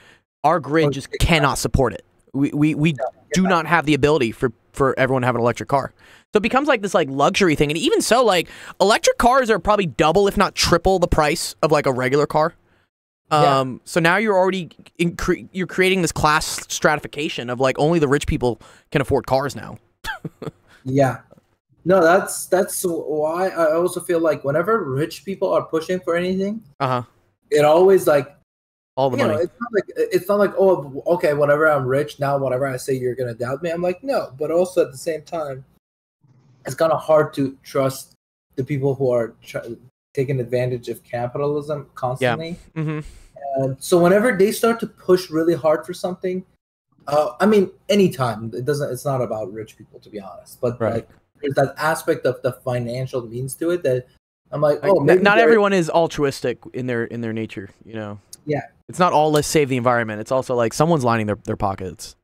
our grid just cannot support it. We do not have the ability for everyone to have an electric car. So it becomes like this like luxury thing. And even so, like electric cars are probably double, if not triple, the price of like a regular car. So now you're already you're creating this class stratification of like only the rich people can afford cars now. Yeah. No, that's why I also feel like whenever rich people are pushing for anything, it always like all the money. It's not like oh okay, whenever I'm rich now, whatever I say you're gonna doubt me. I'm like no, but also at the same time, it's kind of hard to trust the people who are taking advantage of capitalism constantly. Yeah. And so whenever they start to push really hard for something, I mean, anytime it's not about rich people to be honest, but like. There's that aspect of the financial means to it that I'm like, oh, maybe not everyone is altruistic in their nature, you know. Yeah, it's not all let's save the environment. It's also like someone's lining their pockets.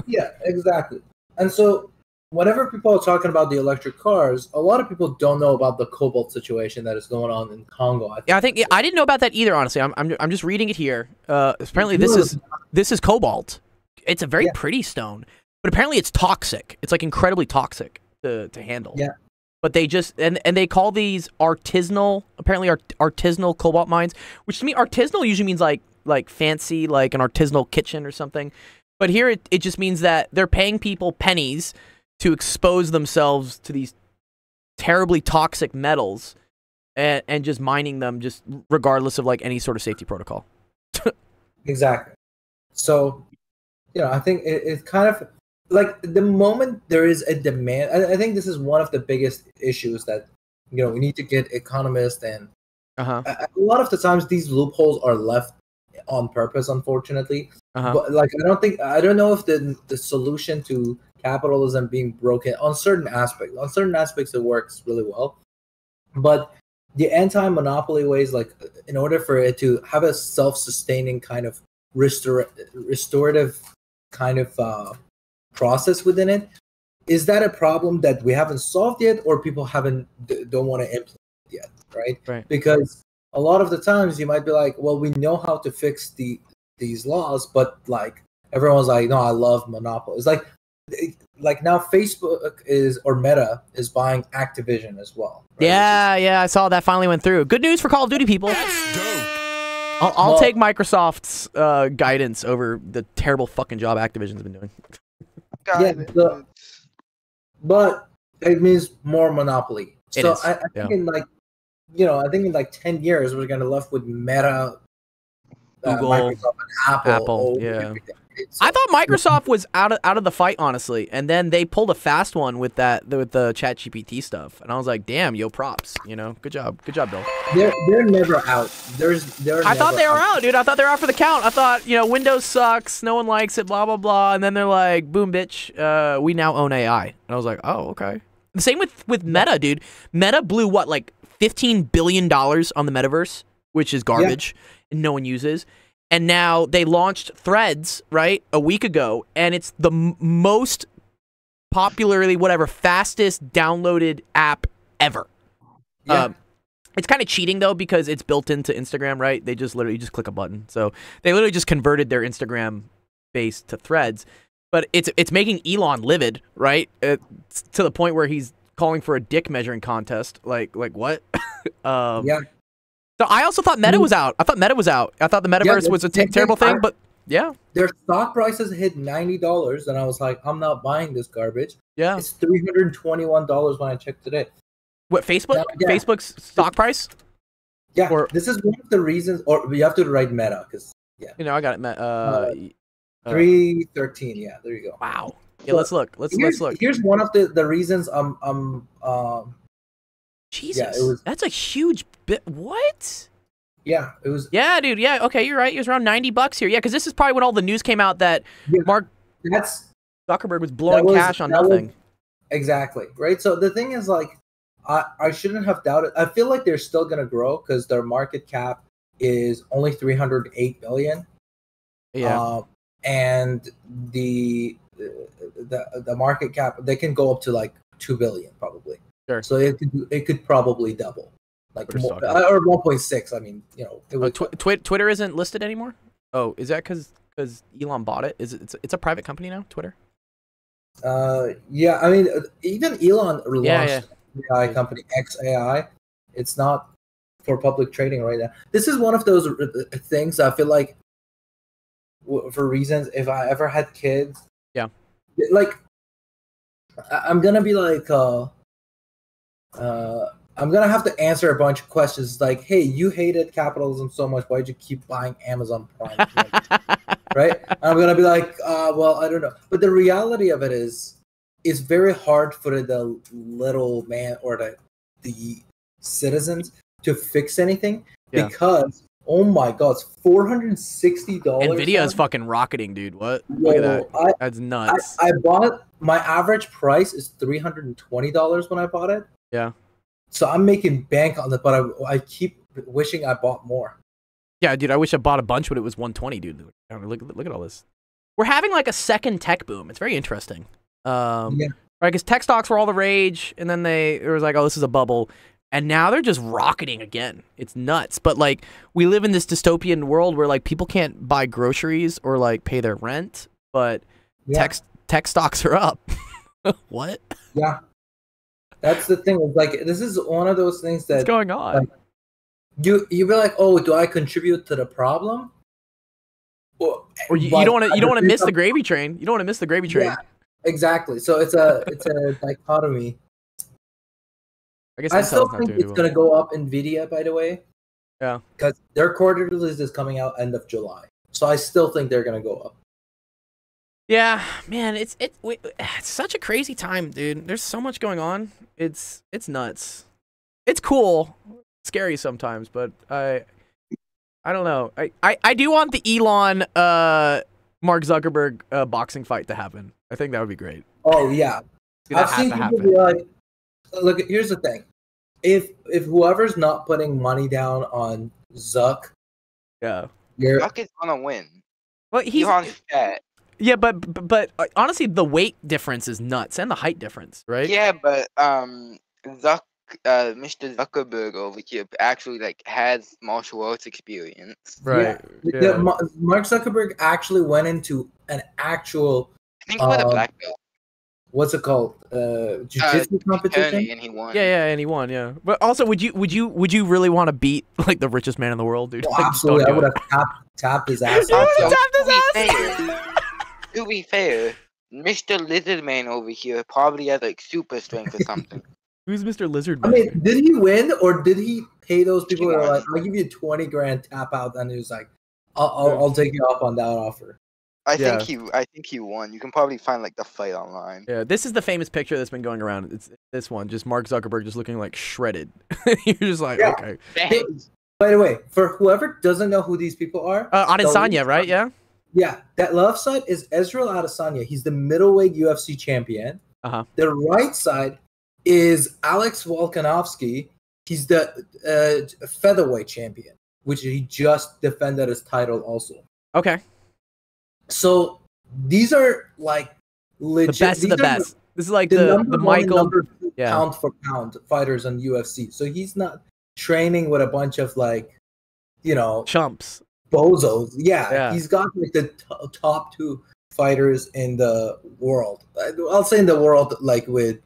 Yeah, exactly. And so, whenever people are talking about the electric cars, a lot of people don't know about the cobalt situation that is going on in Congo. I think I didn't know about that either. Honestly, I'm just reading it here. Apparently, this is cobalt. It's a very pretty stone, but apparently it's toxic. It's like incredibly toxic to handle. Yeah. But they just and they call these artisanal, apparently artisanal cobalt mines, which to me artisanal usually means like fancy, like an artisanal kitchen or something. But here it just means that they're paying people pennies to expose themselves to these terribly toxic metals and just mining them just regardless of like any sort of safety protocol. Exactly. So, you know, I think it's kind of like the moment there is a demand, I think this is one of the biggest issues that, you know, we need to get economists and a lot of the times these loopholes are left on purpose, unfortunately. But like, I don't know if the solution to capitalism being broken on certain aspects it works really well. But the anti-monopoly ways, like in order for it to have a self-sustaining kind of restorative kind of process within it, is that a problem that we haven't solved yet, or people don't want to implement yet, right? Because a lot of the times you might be like, well, we know how to fix these laws, but like everyone's like, no, I love monopoly. It's like now Facebook or Meta is buying Activision as well. Right? Yeah, I saw that finally went through. Good news for Call of Duty people. I'll take Microsoft's guidance over the terrible fucking job Activision's been doing. But it means more monopoly. So I think in like, you know, I think in like 10 years we're gonna left with Meta, Google, Microsoft, and Apple. Yeah. I thought Microsoft was out of the fight, honestly, and then they pulled a fast one with the ChatGPT stuff, and I was like, damn, yo, props, you know, good job, Bill. They're never out. I thought they were out, dude. I thought they were out for the count. I thought, you know, Windows sucks, no one likes it, blah blah blah, and then they're like, boom, bitch, we now own AI, and I was like, oh, okay. The same with Meta, dude. Meta blew what, like $15 billion on the metaverse, which is garbage, and no one uses. And now they launched Threads, right, a week ago, and it's the most popularly, fastest downloaded app ever. Yeah. It's kind of cheating, though, because it's built into Instagram, right? They just literally just click a button. So they literally just converted their Instagram base to Threads. But it's making Elon livid, right? To the point where he's calling for a dick measuring contest. Like what? Yeah. So I also thought Meta was out. I thought Meta was out. I thought the metaverse was a terrible thing, but yeah. Their stock prices hit $90, and I was like, I'm not buying this garbage. Yeah. It's $321 when I checked today. What, Facebook? Facebook's stock price? Yeah. This is one of the reasons, or you have to write Meta, because, yeah. You know, I got it. 313, yeah, there you go. Wow. Yeah, let's look. Let's look. Here's one of the reasons Jesus, yeah, it was, that's a huge bit. What? Yeah, it was. Yeah, dude. Yeah, okay, you're right. It was around $90 here. Yeah, because this is probably when all the news came out that Mark Zuckerberg was blowing cash on nothing. Exactly, right? So the thing is, like, I shouldn't have doubted. I feel like they're still going to grow because their market cap is only $308 billion. Yeah. And the market cap, they can go up to like $2 billion probably. Sure. So it could probably double, like more, or 1.6. I mean, you know, it was, Twitter isn't listed anymore. Oh, is that because Elon bought it? It's a private company now, Twitter? Yeah. I mean, even Elon launched AI company XAI. It's not for public trading right now. This is one of those things I feel like, for reasons, if I ever had kids, like, I'm gonna be like, I'm gonna have to answer a bunch of questions like, hey, you hated capitalism so much, why'd you keep buying Amazon Prime? Right? And I'm gonna be like, well, I don't know. But the reality of it is, it's very hard for the little man or the citizens to fix anything because, oh my God, it's $460. Nvidia is fucking rocketing, dude. What? Look at that. That's nuts. I bought, my average price is $320 when I bought it. Yeah. So I'm making bank on it, but I keep wishing I bought more. Yeah, dude, I wish I bought a bunch when it was 120, dude. Look at all this. We're having like a second tech boom. It's very interesting. Right, because tech stocks were all the rage, and then it was like, oh, this is a bubble. And now they're just rocketing again. It's nuts. But like, we live in this dystopian world where like people can't buy groceries or like pay their rent, but tech stocks are up. What? Yeah. That's the thing. Like, this is one of those things that's going on. Like, you be like, oh, do I contribute to the problem? Or you don't want to miss the gravy train. You don't want to miss the gravy train. Yeah, exactly. So it's a dichotomy. I still think it's going to go up. Nvidia, by the way. Yeah. Because their quarter release is coming out end of July. So I still think they're going to go up. Yeah, man, it's such a crazy time, dude. There's so much going on. It's nuts. It's cool. Scary sometimes, but I don't know. I do want the Elon Mark Zuckerberg boxing fight to happen. I think that would be great. Oh yeah. I've seen people be like, look, here's the thing. If whoever's not putting money down on Zuck, Zuck is gonna win. Well, he's on fat. Yeah, but honestly, the weight difference is nuts, and the height difference, right? Yeah, but Mr. Zuckerberg over here actually like has martial arts experience. Right. Yeah. Mark Zuckerberg actually went into an actual. I think he was a black belt. What's it called? Jiu-jitsu competition. And he won. Yeah, and he won. Yeah, but also, would you really want to beat like the richest man in the world, dude? Well, absolutely, I would have tapped his ass. To be fair, Mr. Lizardman over here probably has like super strength or something. Who's Mr. Lizardman? I mean, did he win or did he pay those people that are like, I'll give you 20 grand tap out, and he was like, I'll take you up on that offer. I think he won. You can probably find like the fight online. Yeah, this is the famous picture that's been going around. It's this one, just Mark Zuckerberg just looking like shredded. You're just like, okay. Hey, by the way, for whoever doesn't know who these people are, Adesanya, right? Yeah. Yeah, that left side is Israel Adesanya. He's the middleweight UFC champion. The right side is Alex Volkanovski. He's the featherweight champion, which he just defended his title also. Okay. So these are like legit. The best of the best. This is like the Michael pound for pound fighters on UFC. So he's not training with a bunch of like, chumps. Bozos. Yeah, he's got like the top two fighters in the world. I'll say in the world, like with,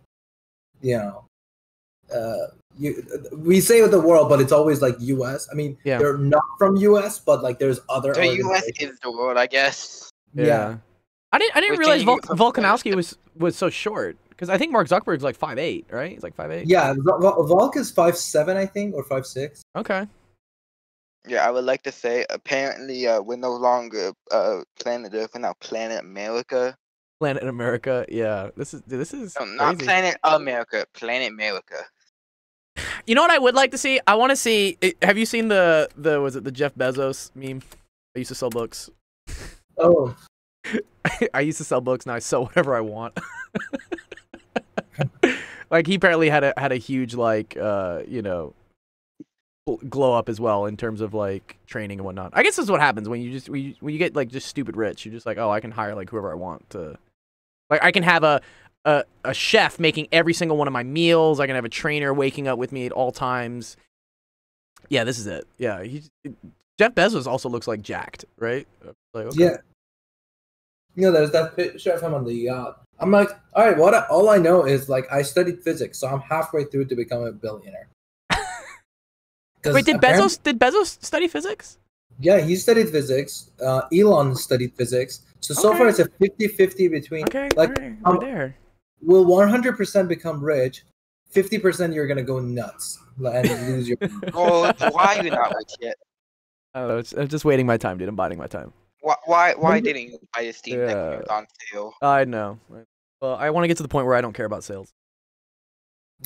we say the world, but it's always like U.S. I mean, they're not from U.S., but like there's other. The U.S. is the world, I guess. Yeah. I didn't realize Volkanovski was so short, because I think Mark Zuckerberg's like 5'8", right? He's like 5'8". Yeah, Volk is 5'7", I think, or 5'6". Okay. Yeah, I would like to say apparently we're no longer Planet Earth, we're now Planet America. Planet America, yeah. This is no, not crazy. Planet America, Planet America. You know what I would like to see? I want to see. Have you seen the was it the Jeff Bezos meme? I used to sell books. Oh. I used to sell books, now I sell whatever I want. Like he apparently had a huge like you know, glow up as well in terms of like training and whatnot. I guess this is what happens when you get like just stupid rich. You're just like, oh, I can hire like whoever I want to. Like I can have a chef making every single one of my meals. I can have a trainer waking up with me at all times. Yeah, this is it. Yeah, Jeff Bezos also looks like jacked, right? Like, okay. Yeah. You know, there's that picture of him on the yacht. I'm like, all right, all I know is like I studied physics, so I'm halfway through to become a billionaire. Wait, did Bezos study physics? Yeah, he studied physics. Elon studied physics. So far it's a 50-50 between. Okay, like right there. Will 100% become rich. 50% you're gonna go nuts and lose your. Oh, why are you not rich yet? I don't know. I'm just waiting my time, dude. I'm biding my time. Why didn't you buy a Steam Deck when it was on sale? I know. Well, I want to get to the point where I don't care about sales.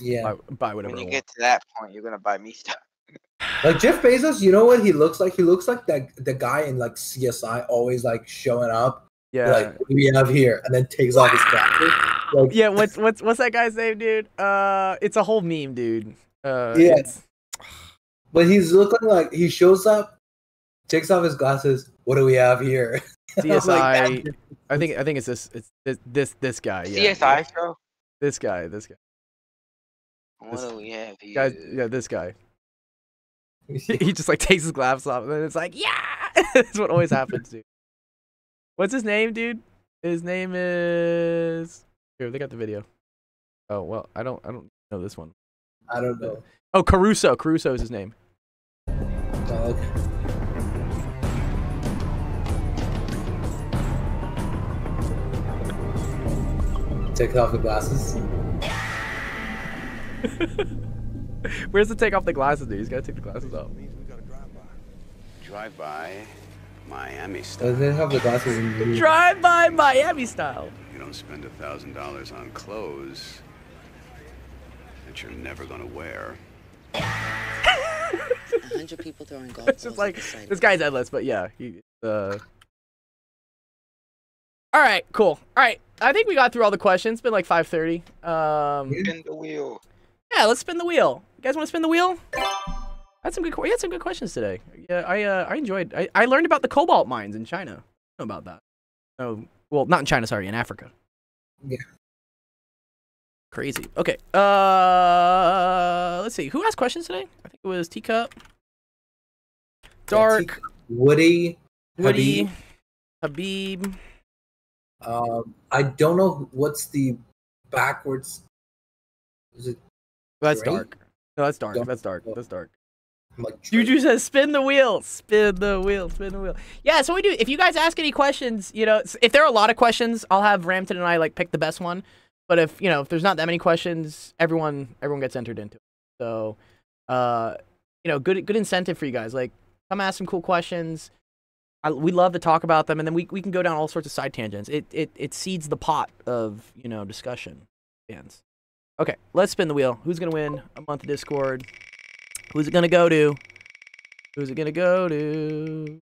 Yeah. Buy whatever. When you get to that point, you're gonna buy me stuff. Like Jeff Bezos, you know what he looks like? He looks like the guy in like CSI, always like showing up. Yeah. Like, what do we have here? And then takes off his glasses. Like, yeah. What's that guy's name, dude? It's a whole meme, dude. Yeah. But he's looking like he shows up, takes off his glasses. What do we have here? CSI. Like, I think it's this guy. Yeah. CSI show. This guy. What do we have here? Guys, yeah, this guy. He just like takes his glasses off, and then it's like, yeah. That's what always happens, dude. What's his name, dude? His name is. Here, they got the video. Oh well, I don't know this one. I don't know. Oh, Caruso. Caruso is his name. Okay. Take off the glasses. Where's the take off the glasses, dude? He's gotta take the glasses off. Drive by Miami style. Does it have the glasses in the Drive by Miami style. You don't spend $1,000 on clothes that you're never gonna wear. 100 people throwing golf balls. It's just like this guy's endless, but yeah, All right, cool. All right, I think we got through all the questions. It's been like 5:30. Spin the wheel. Yeah, let's spin the wheel. You guys want to spin the wheel? We had some good questions today. Yeah, I enjoyed. I learned about the cobalt mines in China. I don't know about that. Oh, well, not in China. Sorry, in Africa. Yeah. Crazy. Okay. Let's see. Who asked questions today? I think it was Teacup. Dark. Woody. Habib. I don't know what's the backwards. Is it? That's Drake? Dark. No, that's Dark. That's Dark. That's Dark. Like Juju says, "Spin the wheel, spin the wheel, spin the wheel." Yeah, so we do. If you guys ask any questions, you know, if there are a lot of questions, I'll have Ramton and I like pick the best one. But if there's not that many questions, everyone gets entered into it. So, good incentive for you guys. Like, come ask some cool questions. We love to talk about them, and then we can go down all sorts of side tangents. It seeds the pot of discussion. Fans. Okay, let's spin the wheel. Who's gonna win a month of Discord? Who's it gonna go to? Who's it gonna go to?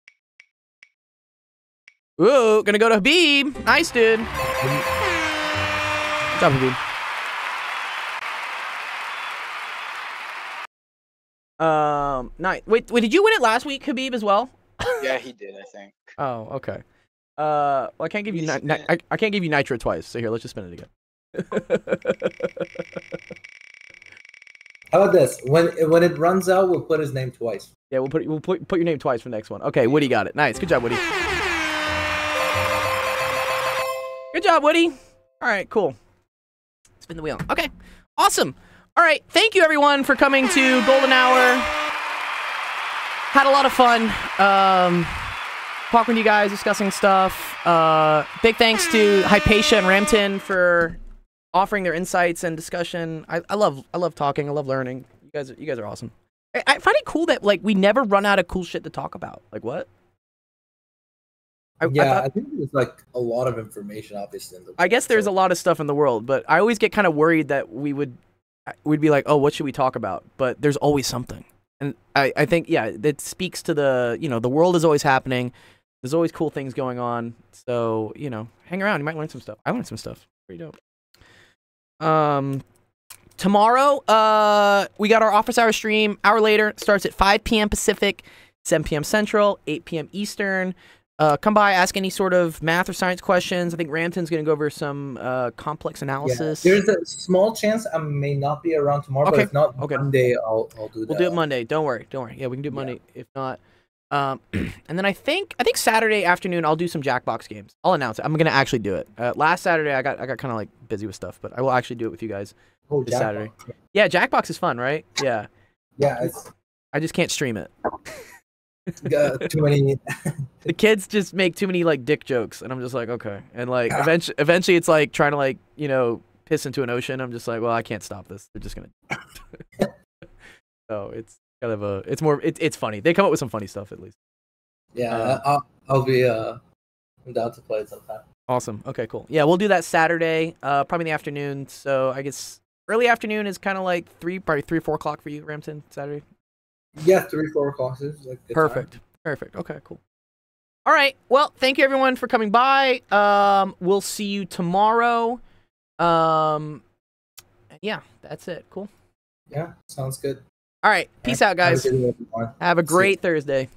Ooh, gonna go to Habib. Nice, dude. Good job, Habib. Nice. Wait, did you win it last week, Habib, as well? Yeah, he did, I think. Oh, okay. Well, I can't give you I can't give you nitro twice. So here, let's just spin it again. How about this? When it runs out, we'll put his name twice. Yeah, we'll put your name twice for the next one. Okay, Woody got it. Nice. Good job, Woody. Good job, Woody. All right, cool. Spin the wheel. Okay, awesome. All right. Thank you, everyone, for coming to Golden Hour. Had a lot of fun. Talking to you guys, discussing stuff. Big thanks to Hypatia and Ramton for offering their insights and discussion. I love talking. I love learning. You guys are awesome. I find it cool that like we never run out of cool shit to talk about. Like what? I think there's like a lot of information, obviously. In the world, I guess there's a lot of stuff in the world, but I always get kind of worried that we'd be like, oh, what should we talk about? But there's always something, and I think that speaks to the the world is always happening. There's always cool things going on, so hang around. You might learn some stuff. I learned some stuff. Pretty dope. Tomorrow, we got our office hour stream. Hour later, starts at 5 p.m. Pacific, 7 p.m. Central, 8 p.m. Eastern. Come by, ask any sort of math or science questions. I think Ramton's going to go over some complex analysis. Yeah, there's a small chance I may not be around tomorrow, but if not, Monday I'll do that. We'll do it Monday. Don't worry. Yeah, we can do it Monday. If not, and then I think Saturday afternoon I'll do some Jackbox games. I'll announce it. I'm going to actually do it. Last Saturday I got kind of like busy with stuff, but I will actually do it with you guys this Saturday. Yeah, Jackbox is fun, right? Yeah. Yeah. I just can't stream it. Too many. The kids just make too many like dick jokes, and I'm just like, okay. And like eventually it's like trying to like piss into an ocean. I'm just like, well, I can't stop this. They're just gonna. So it's kind of it's funny. They come up with some funny stuff at least. Yeah, I'll be I'm down to play it sometime. Awesome. Okay, cool. Yeah, we'll do that Saturday, probably in the afternoon. So I guess early afternoon is kind of like 3 or 4 o'clock for you, Ramton, Saturday. Yeah, 3-4 o'clock is like good perfect. Time. Perfect. Okay, cool. All right. Well, thank you everyone for coming by. We'll see you tomorrow. Yeah, that's it. Cool. Yeah, sounds good. All right. Peace out, guys. Have a great Thursday.